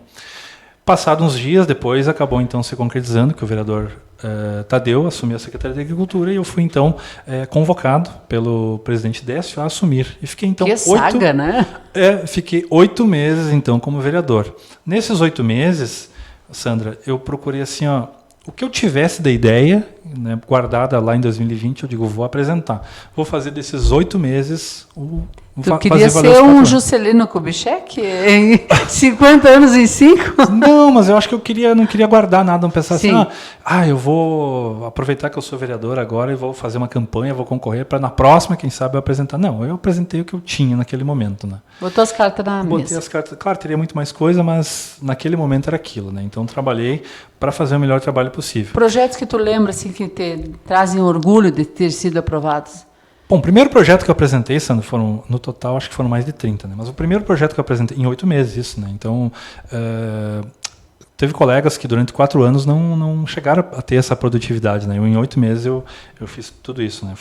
Passados uns dias depois, acabou então se concretizando que o vereador Tadeu assumiu a Secretaria de Agricultura, e eu fui então convocado pelo presidente Décio a assumir. E fiquei então saga, né? Fiquei 8 meses então como vereador. Nesses 8 meses, Sandra, eu procurei assim, o que eu tivesse da ideia, né, guardada lá em 2020, eu digo, vou apresentar. Vou fazer desses 8 meses Tu queria ser um Juscelino Kubitschek? 50 anos em 5? Não, mas eu acho que não queria guardar nada, não pensar assim, eu vou aproveitar que eu sou vereador agora e vou fazer uma campanha, vou concorrer para na próxima, quem sabe, eu apresentar. Não, eu apresentei o que eu tinha naquele momento. Né? Botou as cartas na mesa. Botei as cartas, claro, teria muito mais coisa, mas naquele momento era aquilo. Né? Então, trabalhei para fazer o melhor trabalho possível. Projetos que tu lembra assim, que trazem orgulho de ter sido aprovados? Bom, o primeiro projeto que eu apresentei, Sandro, no total, acho que foram mais de 30, né? Mas o primeiro projeto que eu apresentei, em 8 meses, isso, né? Então, teve colegas que durante 4 anos não chegaram a ter essa produtividade, né? Em 8 meses eu fiz tudo isso, né?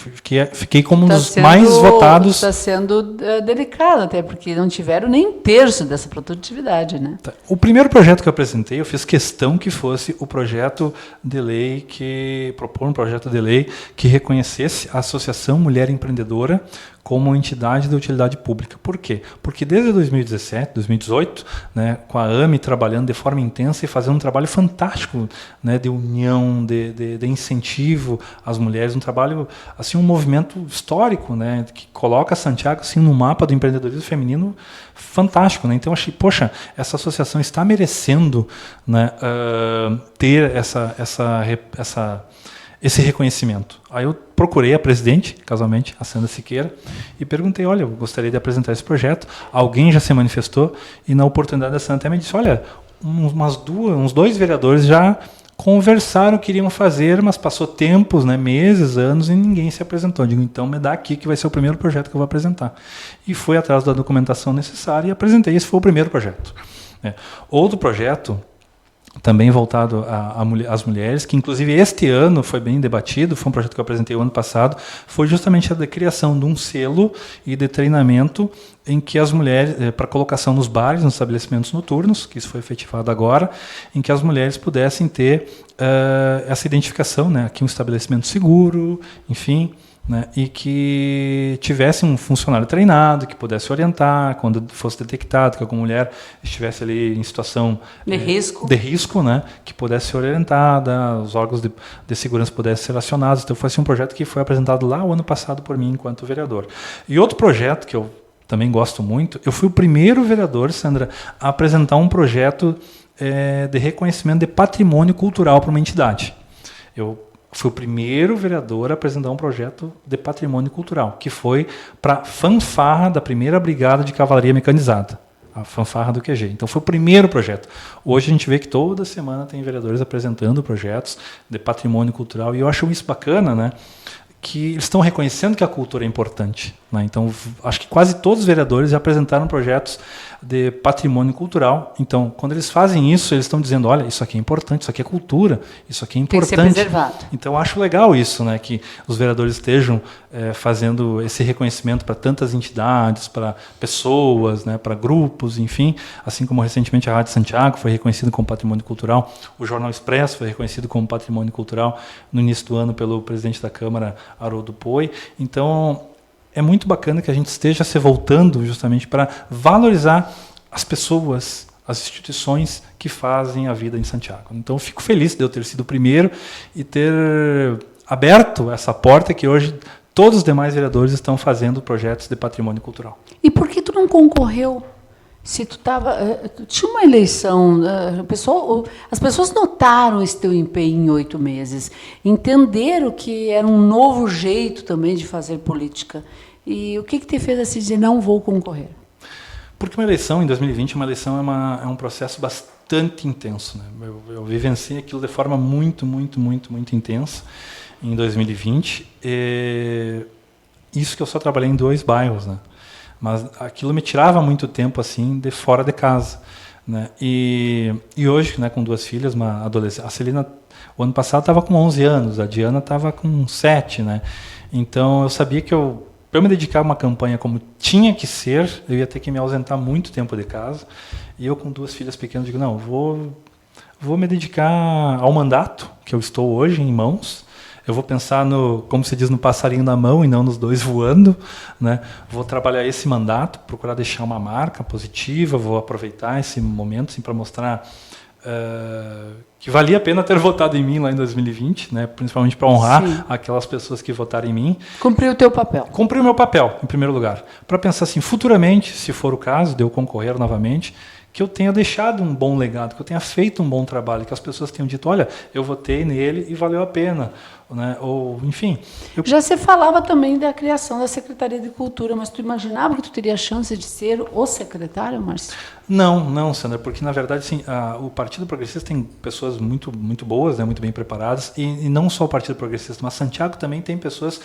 Fiquei como um dos mais votados. Está sendo delicado até, porque não tiveram nem um terço dessa produtividade, né? O primeiro projeto que eu apresentei, eu fiz questão que fosse o projeto de lei propor um projeto de lei que reconhecesse a Associação Mulher Empreendedora como entidade de utilidade pública. Por quê? Porque desde 2017, 2018, né, com a AME trabalhando de forma intensa e fazendo um trabalho fantástico, né, de união, de incentivo às mulheres, um trabalho, assim, um movimento histórico, né, que coloca Santiago assim, no mapa do empreendedorismo feminino fantástico. Né? Então, achei, poxa, essa associação está merecendo, né, ter esse reconhecimento. Aí eu procurei a presidente, casualmente, a Sandra Siqueira, e perguntei, olha, eu gostaria de apresentar esse projeto. Alguém já se manifestou, e na oportunidade a Sandra até me disse, olha, uns 2 vereadores já conversaram, queriam fazer, mas passou tempos, né, meses, anos, e ninguém se apresentou. Eu digo, então me dá aqui que vai ser o primeiro projeto que eu vou apresentar. E fui atrás da documentação necessária e apresentei. Esse foi o primeiro projeto. Outro projeto, também voltado às mulheres, que inclusive este ano foi bem debatido, foi um projeto que eu apresentei o ano passado, foi justamente a criação de um selo e de treinamento em que as mulheres, para colocação nos bares, nos estabelecimentos noturnos, que isso foi efetivado agora, em que as mulheres pudessem ter essa identificação, né, aqui um estabelecimento seguro, enfim, né, e que tivesse um funcionário treinado, que pudesse orientar quando fosse detectado que alguma mulher estivesse ali em situação de risco, né, que pudesse ser orientada, os órgãos de segurança pudessem ser acionados. Então foi assim, um projeto que foi apresentado lá o ano passado por mim enquanto vereador. E outro projeto que eu também gosto muito, eu fui o primeiro vereador, Sandra, a apresentar um projeto de reconhecimento de patrimônio cultural para uma entidade. Eu fui o primeiro vereador a apresentar um projeto de patrimônio cultural, que foi para a fanfarra da primeira brigada de cavalaria mecanizada, a fanfarra do QG. Então foi o primeiro projeto. Hoje a gente vê que toda semana tem vereadores apresentando projetos de patrimônio cultural, e eu acho isso bacana, né? Que eles estão reconhecendo que a cultura é importante, né? Então, acho que quase todos os vereadores já apresentaram projetos de patrimônio cultural. Então, quando eles fazem isso, eles estão dizendo, olha, isso aqui é importante, isso aqui é cultura, isso aqui é importante. Tem que ser preservado. Então, eu acho legal isso, né? Que os vereadores estejam fazendo esse reconhecimento para tantas entidades, para pessoas, né? Para grupos, enfim. Assim como recentemente a Rádio Santiago foi reconhecida como patrimônio cultural, o Jornal Expresso foi reconhecido como patrimônio cultural no início do ano pelo presidente da Câmara, Haroldo Poi. Então, é muito bacana que a gente esteja se voltando justamente para valorizar as pessoas, as instituições que fazem a vida em Santiago. Então, eu fico feliz de eu ter sido o primeiro e ter aberto essa porta que hoje todos os demais vereadores estão fazendo projetos de patrimônio cultural. E por que tu não concorreu? Se tu tinha uma eleição, as pessoas notaram esse teu empenho em 8 meses, entenderam que era um novo jeito também de fazer política. E o que te fez assim dizer, não vou concorrer? Porque uma eleição, em 2020, é um processo bastante intenso, né? Eu vivenciei aquilo de forma muito intensa em 2020. Isso que eu só trabalhei em 2 bairros, né? Mas aquilo me tirava muito tempo assim de fora de casa, né? E hoje, né, com 2 filhas, uma adolescente, a Celina o ano passado estava com 11 anos, a Diana estava com 7, né? Então eu sabia que para eu me dedicar a uma campanha como tinha que ser, eu ia ter que me ausentar muito tempo de casa. E eu, com 2 filhas pequenas, digo, não, vou me dedicar ao mandato que eu estou hoje em mãos. Eu vou pensar como se diz, no passarinho na mão e não nos 2 voando, né? Vou trabalhar esse mandato, procurar deixar uma marca positiva, vou aproveitar esse momento assim, para mostrar que valia a pena ter votado em mim lá em 2020, né? Principalmente para honrar aquelas pessoas que votaram em mim. Cumpriu o teu papel. Cumpri o meu papel, em primeiro lugar. Para pensar assim, futuramente, se for o caso de eu concorrer novamente, que eu tenha deixado um bom legado, que eu tenha feito um bom trabalho, que as pessoas tenham dito, olha, eu votei nele e valeu a pena, né? Ou, enfim. Já se falava também da criação da Secretaria de Cultura, mas tu imaginava que tu teria a chance de ser o secretário, Márcio? Não, Sandra, porque na verdade assim, o Partido Progressista tem pessoas muito boas, né, muito bem preparadas, e não só o Partido Progressista, mas Santiago também tem pessoas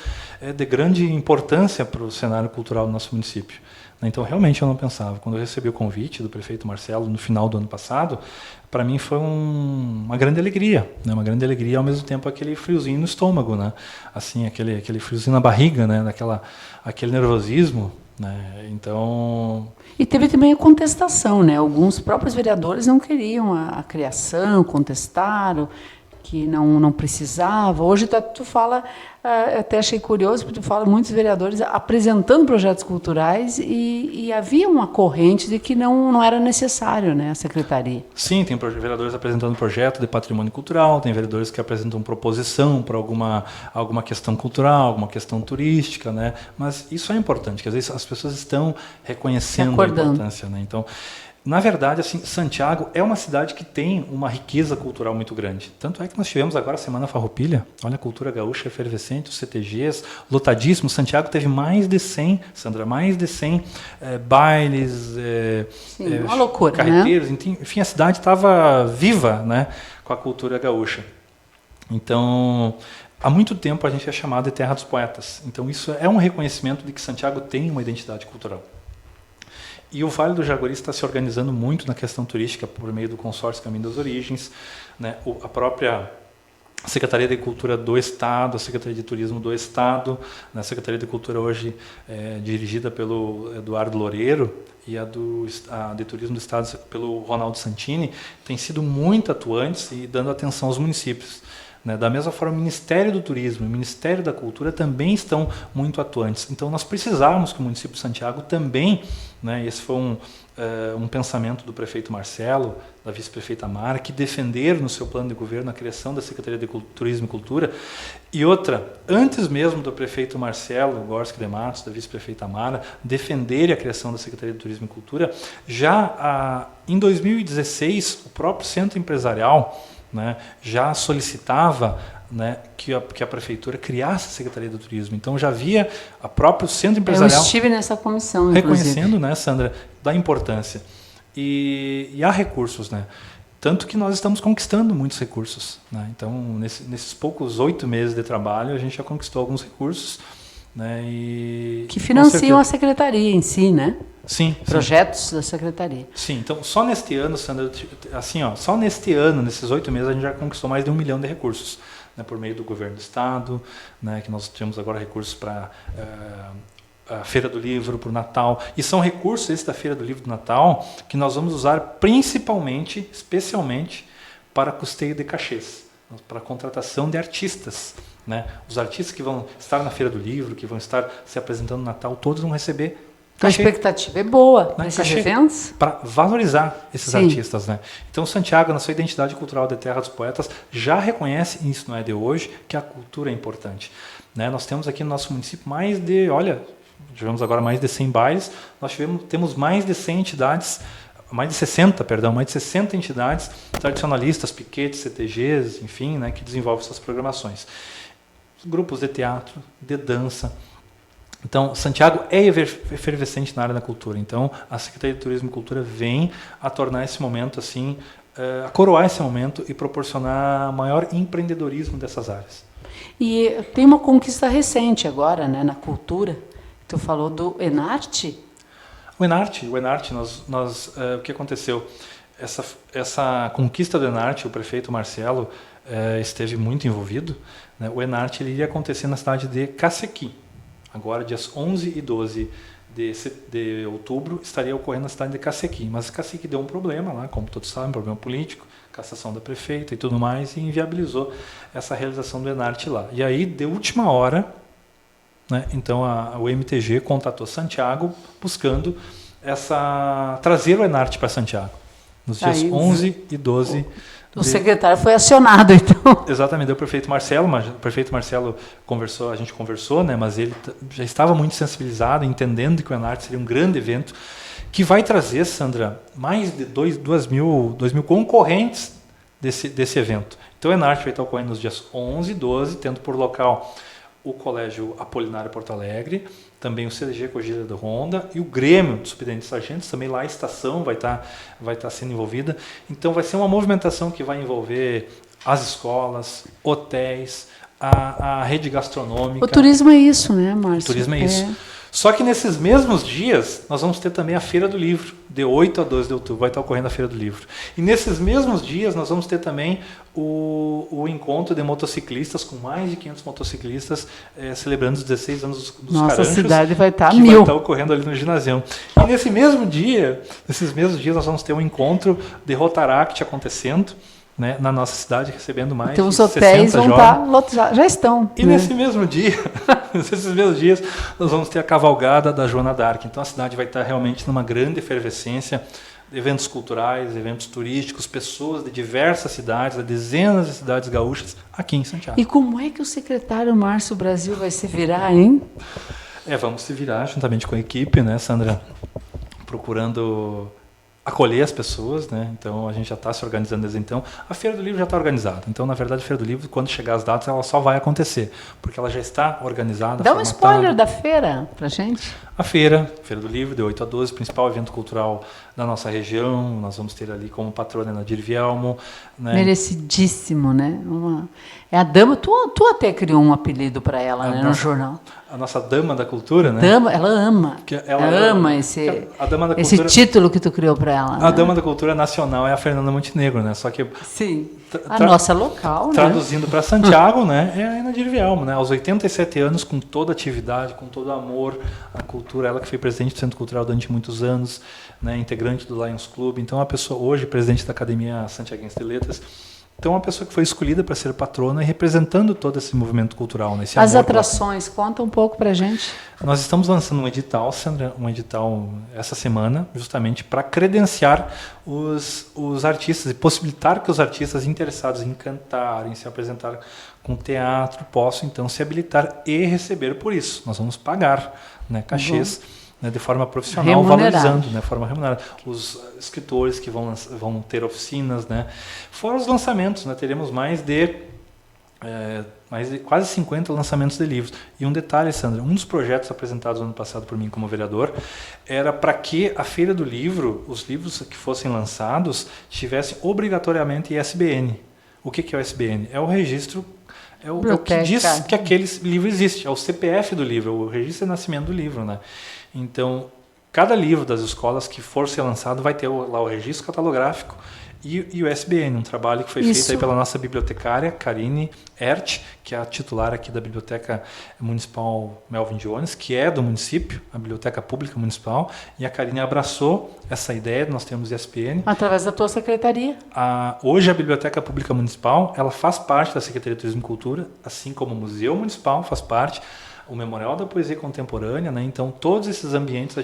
de grande importância para o cenário cultural do nosso município. Então, realmente, eu não pensava. Quando eu recebi o convite do prefeito Marcelo, no final do ano passado, para mim foi uma grande alegria, né? Uma grande alegria e, ao mesmo tempo, aquele friozinho no estômago, né? Assim, aquele friozinho na barriga, né? Aquele nervosismo, né? Então... E teve também a contestação, né? Alguns próprios vereadores não queriam a criação, contestaram que não precisava. Hoje tu fala, até achei curioso, porque tu fala muitos vereadores apresentando projetos culturais e havia uma corrente de que não era necessário, né, a secretaria. Sim, tem vereadores apresentando projeto de patrimônio cultural, tem vereadores que apresentam proposição para alguma questão cultural, alguma questão turística, né? Mas isso é importante, que às vezes as pessoas estão reconhecendo a importância, né? Então, na verdade, assim, Santiago é uma cidade que tem uma riqueza cultural muito grande. Tanto é que nós tivemos agora a Semana Farroupilha, olha a cultura gaúcha efervescente, os CTGs, lotadíssimo. Santiago teve mais de 100, Sandra, mais de 100 bailes, sim, uma loucura, carreteiros, né? Enfim, a cidade estava viva, né, com a cultura gaúcha. Então, há muito tempo a gente é chamado de Terra dos Poetas. Então, isso é um reconhecimento de que Santiago tem uma identidade cultural. E o Vale do Jaguari está se organizando muito na questão turística por meio do consórcio Caminho das Origens, né? A própria Secretaria de Cultura do Estado, a Secretaria de Turismo do Estado, né? A Secretaria de Cultura hoje dirigida pelo Eduardo Loureiro e a de Turismo do Estado pelo Ronaldo Santini, tem sido muito atuantes e dando atenção aos municípios. né? Da mesma forma, o Ministério do Turismo e o Ministério da Cultura também estão muito atuantes. Então, nós precisávamos que o município de Santiago também, né? Esse foi um pensamento do prefeito Marcelo, da vice-prefeita Mara, que defenderam no seu plano de governo a criação da Secretaria de Turismo e Cultura. E outra, antes mesmo do prefeito Marcelo Gorski de Matos, da vice-prefeita Mara, defenderem a criação da Secretaria de Turismo e Cultura, já em 2016, o próprio Centro Empresarial, né, já solicitava, né, que a prefeitura criasse a Secretaria do Turismo. Então já havia a próprio Centro Empresarial... Eu estive nessa comissão, reconhecendo, né, Sandra, da importância. E há recursos, né? Tanto que nós estamos conquistando muitos recursos, né? Então, nesses poucos 8 meses de trabalho, a gente já conquistou alguns recursos, né? Que financiam a secretaria em si, né? Sim. Projetos da secretaria. Sim, então só neste ano, Sandra, assim, só neste ano, nesses 8 meses, a gente já conquistou mais de 1 milhão de recursos, né, por meio do governo do estado, né, que nós temos agora recursos para a Feira do Livro, para o Natal, e são recursos esses da Feira do Livro do Natal que nós vamos usar principalmente, especialmente, para custeio de cachês, para a contratação de artistas, né? Os artistas que vão estar na Feira do Livro, que vão estar se apresentando no Natal, todos vão receber cachê. A expectativa é boa, né, Esses eventos. Para valorizar esses artistas, né? Então, Santiago, na sua identidade cultural de Terra dos Poetas, já reconhece, e isso não é de hoje, que a cultura é importante, né? Nós temos aqui no nosso município tivemos agora mais de 100 bailes, temos mais de 100 entidades, mais de 60 entidades tradicionalistas, piquetes, CTGs, enfim, né, que desenvolvem essas programações. Grupos de teatro, de dança. Então, Santiago é efervescente na área da cultura. Então, a Secretaria de Turismo e Cultura vem a tornar esse momento assim, a coroar esse momento e proporcionar maior empreendedorismo dessas áreas. E tem uma conquista recente agora, né, na cultura. Tu falou do Enarte? O Enarte, o que aconteceu? Essa conquista do Enarte, o prefeito Marcelo esteve muito envolvido, né? O Enarte ele iria acontecer na cidade de Cacequi. Agora, dias 11 e 12 de outubro, estaria ocorrendo na cidade de Cacequi. Mas Cacequi deu um problema lá, como todos sabem, um problema político, cassação da prefeita e tudo mais, e inviabilizou essa realização do Enarte lá. E aí, de última hora, né, então o MTG contatou Santiago buscando trazer o Enarte para Santiago, nos dias 11 e 12. O secretário foi acionado, então. Exatamente, o prefeito Marcelo conversou, a gente conversou, né, mas ele já estava muito sensibilizado, entendendo que o Enarte seria um grande evento, que vai trazer, Sandra, mais de 2 mil concorrentes desse evento. Então o Enarte vai estar ocorrendo nos dias 11 e 12, tendo por local o Colégio Apolinário Porto Alegre, também o CDG Cogilha do Ronda e o Grêmio dos Subtenentes Sargentos, também lá a estação vai estar sendo envolvida. Então vai ser uma movimentação que vai envolver as escolas, hotéis, a rede gastronômica. O turismo é isso, né, Márcio? O turismo é isso. Só que nesses mesmos dias, nós vamos ter também a Feira do Livro, de 8 a 12 de outubro, vai estar ocorrendo a Feira do Livro. E nesses mesmos dias, nós vamos ter também o encontro de motociclistas, com mais de 500 motociclistas, celebrando os 16 anos dos Nossa, Caranchos. A cidade vai estar que mil. vai estar ocorrendo ali no ginásio. E nesses mesmos dias, nós vamos ter um encontro de Rotaract acontecendo, né, na nossa cidade, recebendo mais então, de os hotéis 60 vão estar lotados, já estão. E nesse mesmo dia, nesses mesmos dias, nós vamos ter a cavalgada da Joana d'Arc. Então a cidade vai estar realmente numa grande efervescência, eventos culturais, eventos turísticos, pessoas de diversas cidades, de dezenas de cidades gaúchas, aqui em Santiago. E como é que o secretário Márcio Brasil vai se virar, hein? Vamos se virar juntamente com a equipe, né, Sandra? Procurando acolher as pessoas, né? Então a gente já está se organizando desde então. A Feira do Livro já está organizada. Então, na verdade, a Feira do Livro, quando chegar as datas, ela só vai acontecer, porque ela já está organizada. Dá um spoiler da feira pra gente. A Feira do Livro, de 8 a 12, principal evento cultural da nossa região. Nós vamos ter ali como patrona a Nadir Vielmo. Né? Merecidíssimo, né? É a dama, tu até criou um apelido para ela, né, no jornal. A nossa dama da cultura, né? Ela ama. Ela ama esse título que tu criou para ela. A dama da cultura nacional é a Fernanda Montenegro, né? Só que sim. A nossa local, traduzindo para Santiago, né? É a Nadir Vielmo, né? Aos 87 anos, com toda a atividade, com todo o amor à cultura, ela que foi presidente do Centro Cultural durante muitos anos, né? Integrante do Lions Club, então a pessoa hoje presidente da Academia Santiaguense de Letras. Então, uma pessoa que foi escolhida para ser patrona e representando todo esse movimento cultural. Né? Esse As amor atrações, conta um pouco para a gente. Nós estamos lançando um edital, Sandra, essa semana, justamente para credenciar os artistas e possibilitar que os artistas interessados em cantar, em se apresentar com teatro, possam então se habilitar e receber por isso. Nós vamos pagar, né, cachês, né, de forma profissional, valorizando, né, de forma remunerada. Os escritores que vão ter oficinas, né, fora os lançamentos, né, teremos mais de quase 50 lançamentos de livros. E um detalhe, Sandra, um dos projetos apresentados no ano passado por mim como vereador era para que a Feira do Livro, os livros que fossem lançados, tivessem obrigatoriamente ISBN. O que é o ISBN? É o registro, é o que diz que aquele livro existe, é o CPF do livro, o registro de nascimento do livro, né? Então, cada livro das escolas que for ser lançado vai ter lá o registro catalográfico e o ISBN, um trabalho que foi feito aí pela nossa bibliotecária, Karine Ert, que é a titular aqui da Biblioteca Municipal Melvin Jones, que é do município, a Biblioteca Pública Municipal, e a Karine abraçou essa ideia, nós temos ISBN. Através da tua secretaria. Hoje a Biblioteca Pública Municipal, ela faz parte da Secretaria de Turismo e Cultura, assim como o Museu Municipal faz parte, o Memorial da Poesia Contemporânea, né? Então todos esses ambientes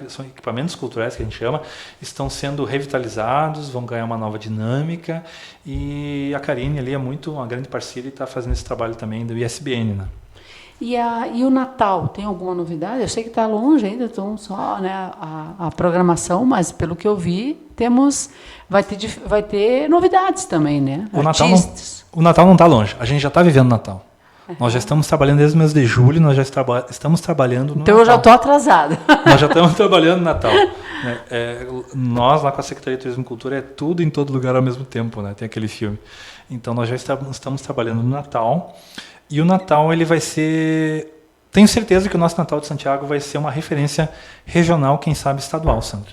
são equipamentos culturais que a gente chama, estão sendo revitalizados, vão ganhar uma nova dinâmica, e a Karine ali é uma grande parceira e está fazendo esse trabalho também do ISBN, né? E o Natal, tem alguma novidade? Eu sei que está longe ainda, então só, né, a programação, mas pelo que eu vi, vai ter novidades também, né? O Natal não está longe, a gente já está vivendo o Natal. Nós já estamos trabalhando desde o mês de julho, nós já estamos trabalhando no Então Natal. Eu já estou atrasada. Nós já estamos trabalhando no Natal. Né? Nós lá com a Secretaria de Turismo e Cultura é tudo em todo lugar ao mesmo tempo, né? Tem aquele filme. Então nós já estamos trabalhando no Natal, e o Natal ele vai ser... Tenho certeza que o nosso Natal de Santiago vai ser uma referência regional, quem sabe estadual, Sandra.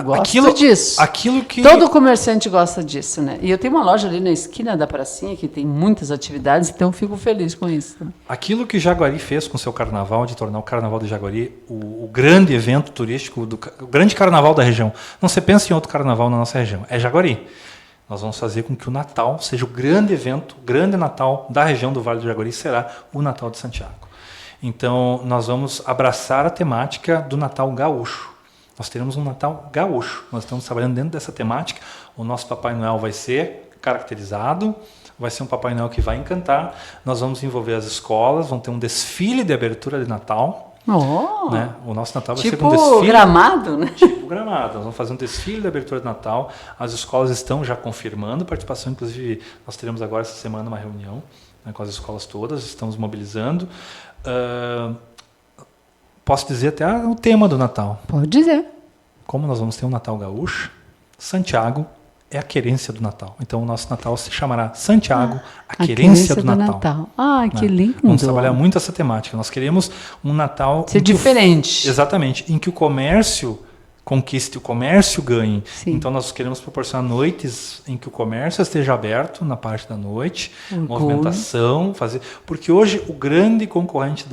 Gosto disso. Aquilo que... Todo comerciante gosta disso, né? E eu tenho uma loja ali na esquina da pracinha que tem muitas atividades, então eu fico feliz com isso. Aquilo que Jaguari fez com o seu carnaval, de tornar o Carnaval de Jaguari o grande evento turístico, o grande carnaval da região. Não se pensa em outro carnaval na nossa região, é Jaguari. Nós vamos fazer com que o Natal seja o grande evento, o grande Natal da região do Vale do Jaguari, será o Natal de Santiago. Então, nós vamos abraçar a temática do Natal gaúcho. Nós teremos um Natal gaúcho. Nós estamos trabalhando dentro dessa temática. O nosso Papai Noel vai ser caracterizado, vai ser um Papai Noel que vai encantar. Nós vamos envolver as escolas, vão ter um desfile de abertura de Natal. Né? O nosso Natal vai ser um desfile. Tipo Gramado, né? Tipo Gramado. Nós vamos fazer um desfile de abertura de Natal. As escolas estão já confirmando participação. Inclusive, nós teremos agora essa semana uma reunião, né, com as escolas todas. Estamos mobilizando. Posso dizer até o tema do Natal. Pode dizer. Como nós vamos ter um Natal gaúcho, Santiago é a querência do Natal. Então, o nosso Natal se chamará Santiago, a querência do Natal. Que lindo. Vamos trabalhar muito essa temática. Nós queremos um Natal... Ser diferente. Exatamente. Em que o comércio conquiste, o comércio ganhe. Sim. Então, nós queremos proporcionar noites em que o comércio esteja aberto na parte da noite, movimentação, porque hoje o grande concorrente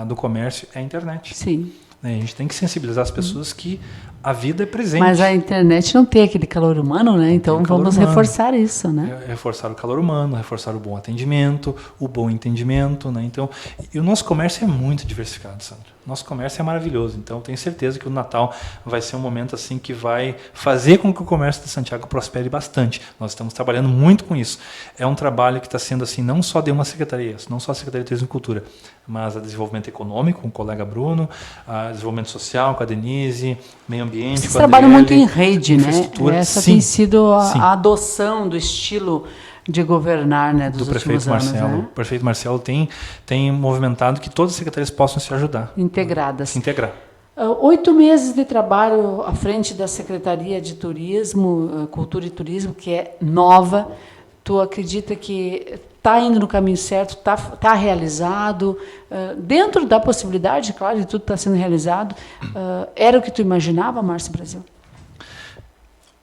do comércio é a internet. Sim. A gente tem que sensibilizar as pessoas que a vida é presente. Mas a internet não tem aquele calor humano, né? Então vamos reforçar isso, né? Reforçar o calor humano, reforçar o bom atendimento, o bom entendimento, né? Então, e o nosso comércio é muito diversificado, Sandra. Nosso comércio é maravilhoso. Então, tenho certeza que o Natal vai ser um momento assim que vai fazer com que o comércio de Santiago prospere bastante. Nós estamos trabalhando muito com isso. É um trabalho que está sendo assim não só de uma secretaria, não só a Secretaria de Turismo e Cultura, mas a desenvolvimento econômico com o colega Bruno, a desenvolvimento social com a Denise, meio ambiente. Vocês trabalham muito em rede, né? Essa Sim, tem sido sim. a adoção do estilo de governar, né, dos últimos anos. Marcelo. Né? O prefeito Marcelo tem movimentado que todas as secretarias possam se ajudar. Integradas. Se integrar. 8 meses de trabalho à frente da Secretaria de Turismo, Cultura e Turismo, que é nova. Tu acredita que está indo no caminho certo, está realizado, dentro da possibilidade, claro, de tudo está sendo realizado. Era o que tu imaginava, Márcio Brasil?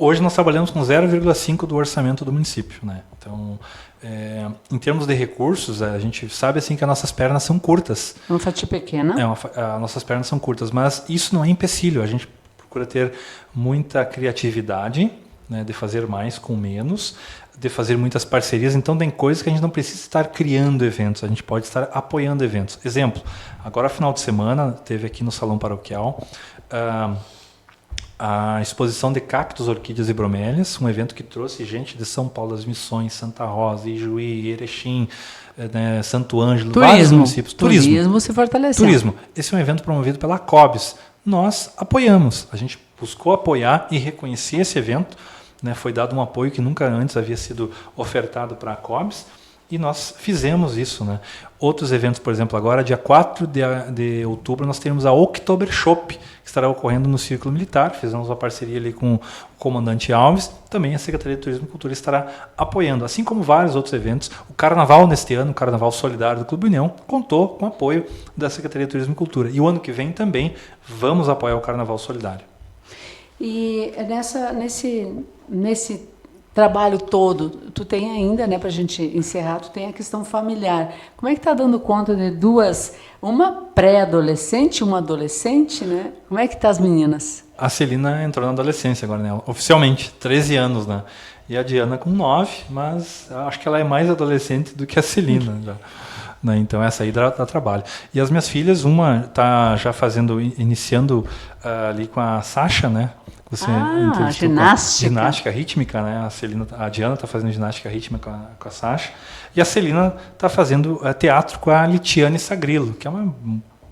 Hoje nós trabalhamos com 0,5% do orçamento do município, né? Então, em termos de recursos, a gente sabe assim que as nossas pernas são curtas. Uma fatia pequena. As nossas pernas são curtas, mas isso não é empecilho. A gente procura ter muita criatividade, né, de fazer mais com menos, de fazer muitas parcerias. Então tem coisas que a gente não precisa estar criando eventos, a gente pode estar apoiando eventos. Exemplo, agora final de semana teve aqui no Salão Paroquial a exposição de cactos, orquídeas e bromélias, um evento que trouxe gente de São Paulo, das Missões, Santa Rosa, Ijuí, Erechim, né, Santo Ângelo, vários municípios. Turismo se fortaleceu. Turismo. Esse é um evento promovido pela COBS. Nós apoiamos, a gente buscou apoiar e reconhecer esse evento, né, foi dado um apoio que nunca antes havia sido ofertado para a COBS, e nós fizemos isso. Né. Outros eventos, por exemplo, agora, dia 4 de outubro, nós temos a Oktobershop, que estará ocorrendo no Círculo Militar. Fizemos uma parceria ali com o comandante Alves. Também a Secretaria de Turismo e Cultura estará apoiando, assim como vários outros eventos. O Carnaval neste ano, o Carnaval Solidário do Clube União, contou com o apoio da Secretaria de Turismo e Cultura. E o ano que vem também vamos apoiar o Carnaval Solidário. E nesse trabalho todo, tu tem ainda, né, para a gente encerrar, tu tem a questão familiar. Como é que tá dando conta de uma pré-adolescente e uma adolescente, né? Como é que tá as meninas? A Celina entrou na adolescência agora, né? Oficialmente, 13 anos, né? E a Diana com 9, mas acho que ela é mais adolescente do que a Celina já. Né? Então essa aí dá trabalho. E as minhas filhas, uma está já iniciando ali com a Sasha, né? Ginástica rítmica, né? A Diana está fazendo ginástica rítmica com a Sasha. E a Celina está fazendo teatro com a Litiane Sagrilo, que é uma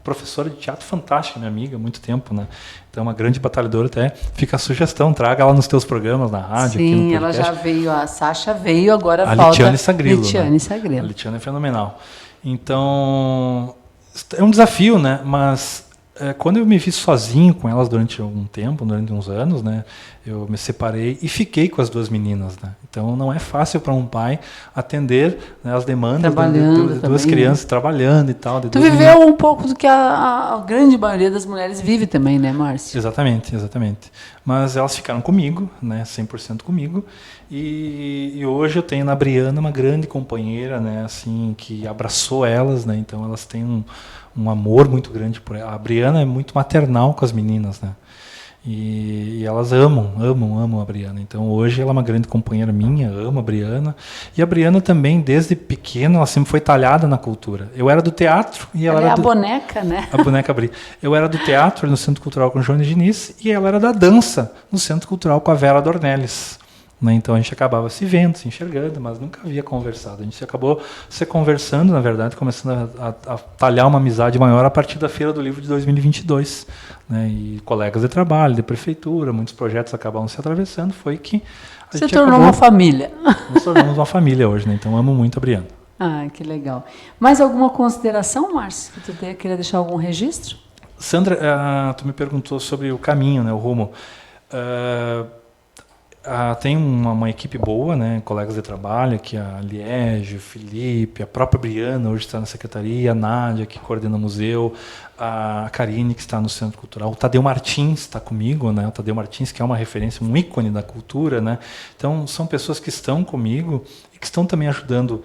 professora de teatro fantástica, minha amiga, há muito tempo, né? Então, uma grande batalhadora até. Fica a sugestão, traga ela nos teus programas, na rádio, aqui no podcast. Sim, ela já veio, a Sasha veio, agora a falta Litiane Sagrilo. Litiane Sagrilo. A Litiane é fenomenal. Então, é um desafio, né? Mas quando eu me vi sozinho com elas durante um tempo, durante uns anos, né, eu me separei e fiquei com as duas meninas. Né? Então não é fácil para um pai atender, né, as demandas de duas crianças trabalhando e tal. Tu viveu um pouco do que a grande maioria das mulheres vive também, né, Márcio? Exatamente. Mas elas ficaram comigo, né, 100% comigo. E hoje eu tenho na Briana uma grande companheira, né, assim, que abraçou elas, né, então elas têm um amor muito grande por ela. A Briana é muito maternal com as meninas, né? E elas amam a Briana. Então hoje ela é uma grande companheira minha, amo a Briana. E a Briana também, desde pequena, ela sempre foi talhada na cultura. Eu era do teatro e ela era a boneca, né? A boneca Bri. Eu era do teatro no Centro Cultural com o João Diniz e ela era da dança no Centro Cultural com a Vera Dornelles. Né? Então a gente acabava se vendo, se enxergando, mas nunca havia conversado. A gente acabou se conversando, na verdade, começando a talhar uma amizade maior a partir da Feira do Livro de 2022. Né? E colegas de trabalho, de prefeitura, muitos projetos acabavam se atravessando, foi que a gente tornou uma família. Nós tornamos uma família hoje, né? Então amo muito a Briana. Ah, que legal. Mais alguma consideração, Márcio, que tu queria deixar algum registro? Sandra, tu me perguntou sobre o caminho, né, o rumo. Tem uma equipe boa, né, colegas de trabalho, aqui a Liege, o Felipe, a própria Briana, hoje está na secretaria, a Nádia, que coordena o museu, a Karine, que está no Centro Cultural, o Tadeu Martins está comigo, né, o Tadeu Martins, que é uma referência, um ícone da cultura, né, então são pessoas que estão comigo e que estão também ajudando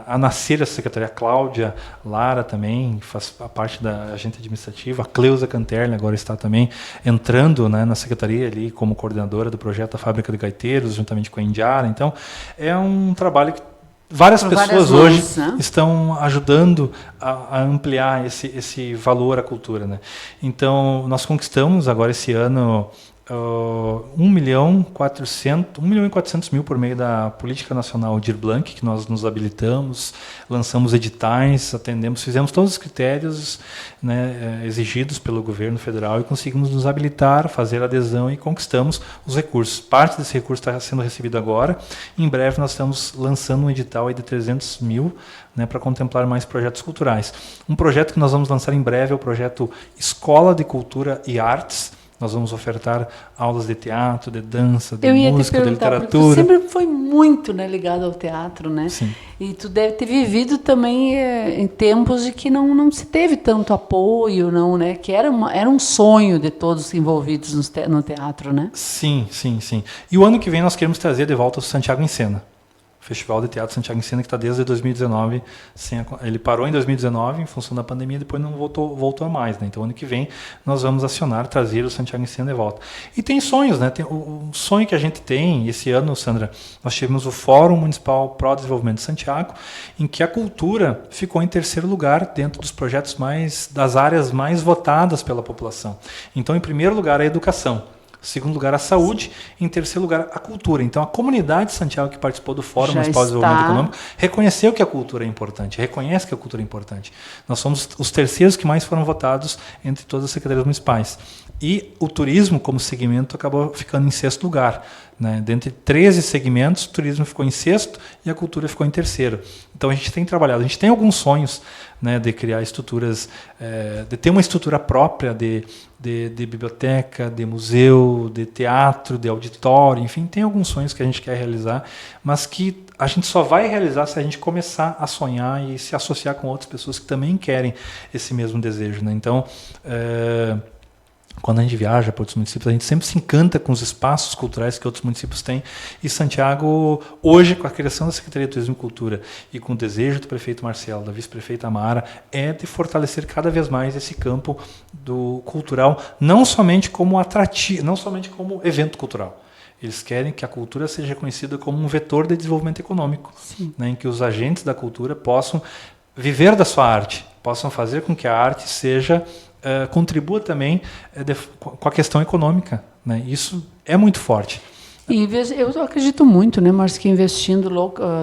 a nascer essa secretaria. A Cláudia Lara também faz a parte da agente administrativa, a Cleusa Canterli agora está também entrando, né, na secretaria ali como coordenadora do projeto da Fábrica de Gaiteiros, juntamente com a Indiara. Então, é um trabalho que várias pessoas hoje estão ajudando a ampliar esse valor à cultura. Né? Então, nós conquistamos agora esse ano 1.400.000 por meio da Política Nacional Aldir Blanc, que nós nos habilitamos, lançamos editais, atendemos, fizemos todos os critérios, né, exigidos pelo governo federal e conseguimos nos habilitar, fazer adesão e conquistamos os recursos. Parte desse recurso está sendo recebido agora. Em breve nós estamos lançando um edital aí de 300 mil, né, para contemplar mais projetos culturais. Um projeto que nós vamos lançar em breve é o projeto Escola de Cultura e Artes. Nós vamos ofertar aulas de teatro, de dança, de música, de literatura. Tu sempre foi muito, né, ligado ao teatro, né? Sim. E tu deve ter vivido também em tempos de que não se teve tanto apoio, não, né? Que era um sonho de todos envolvidos no teatro, né? Sim. E o ano que vem nós queremos trazer de volta o Santiago em Cena. O Festival de Teatro Santiago em Cena, que está desde 2019. Ele parou em 2019 em função da pandemia, depois não voltou mais. Né? Então, ano que vem, nós vamos trazer o Santiago em Cena de volta. E tem sonhos, né? O sonho que a gente tem, esse ano, Sandra, nós tivemos o Fórum Municipal Pro Desenvolvimento de Santiago, em que a cultura ficou em terceiro lugar dentro dos projetos das áreas mais votadas pela população. Então, em primeiro lugar, a educação. Segundo lugar, a saúde. Em terceiro lugar, a cultura. Então, a comunidade de Santiago que participou do Fórum Municipal de Desenvolvimento Econômico reconheceu que a cultura é importante, reconhece que a cultura é importante. Nós somos os terceiros que mais foram votados entre todas as secretarias municipais. E o turismo, como segmento, acabou ficando em sexto lugar. Né? Dentre 13 segmentos, o turismo ficou em sexto e a cultura ficou em terceiro. Então, a gente tem trabalhado, a gente tem alguns sonhos, né, de criar estruturas, de ter uma estrutura própria de biblioteca, de museu, de teatro, de auditório, enfim, tem alguns sonhos que a gente quer realizar, mas que a gente só vai realizar se a gente começar a sonhar e se associar com outras pessoas que também querem esse mesmo desejo. Né? Então, quando a gente viaja para outros municípios, a gente sempre se encanta com os espaços culturais que outros municípios têm. E Santiago, hoje, com a criação da Secretaria de Turismo e Cultura e com o desejo do prefeito Marcelo, da vice-prefeita Amara, é de fortalecer cada vez mais esse campo do cultural, não somente como atrativo, não somente como evento cultural. Eles querem que a cultura seja reconhecida como um vetor de desenvolvimento econômico, né, em que os agentes da cultura possam viver da sua arte, possam fazer com que a arte contribua também com a questão econômica. Né? Isso é muito forte. E eu acredito muito, né, Márcio, que investindo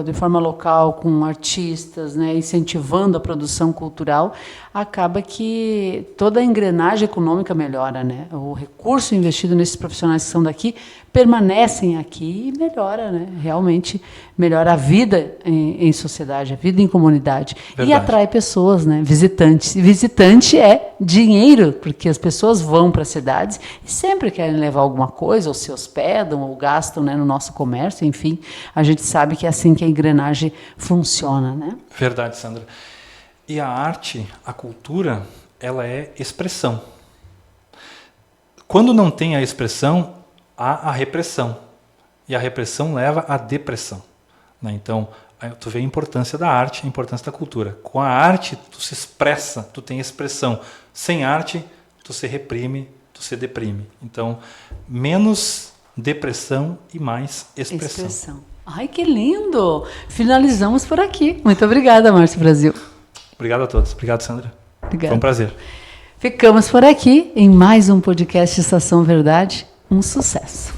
de forma local, com artistas, né, incentivando a produção cultural, acaba que toda a engrenagem econômica melhora. Né? O recurso investido nesses profissionais que são daqui permanecem aqui e melhora, né? Realmente melhora a vida em sociedade, a vida em comunidade. Verdade. E atrai pessoas, né? Visitantes. E visitante é dinheiro, porque as pessoas vão para as cidades e sempre querem levar alguma coisa, ou se hospedam, ou gastam, né, no nosso comércio, enfim. A gente sabe que é assim que a engrenagem funciona, né? Verdade, Sandra. E a arte, a cultura, ela é expressão. Quando não tem a expressão, há a repressão. E a repressão leva à depressão. Né? Então, tu vê a importância da arte, a importância da cultura. Com a arte, tu se expressa, tu tem expressão. Sem arte, tu se reprime, tu se deprime. Então, menos depressão e mais expressão. Ai, que lindo! Finalizamos por aqui. Muito obrigada, Márcio Brasil. Obrigado a todos. Obrigado, Sandra. Obrigada. Foi um prazer. Ficamos por aqui em mais um podcast Estação Verdade. Um sucesso.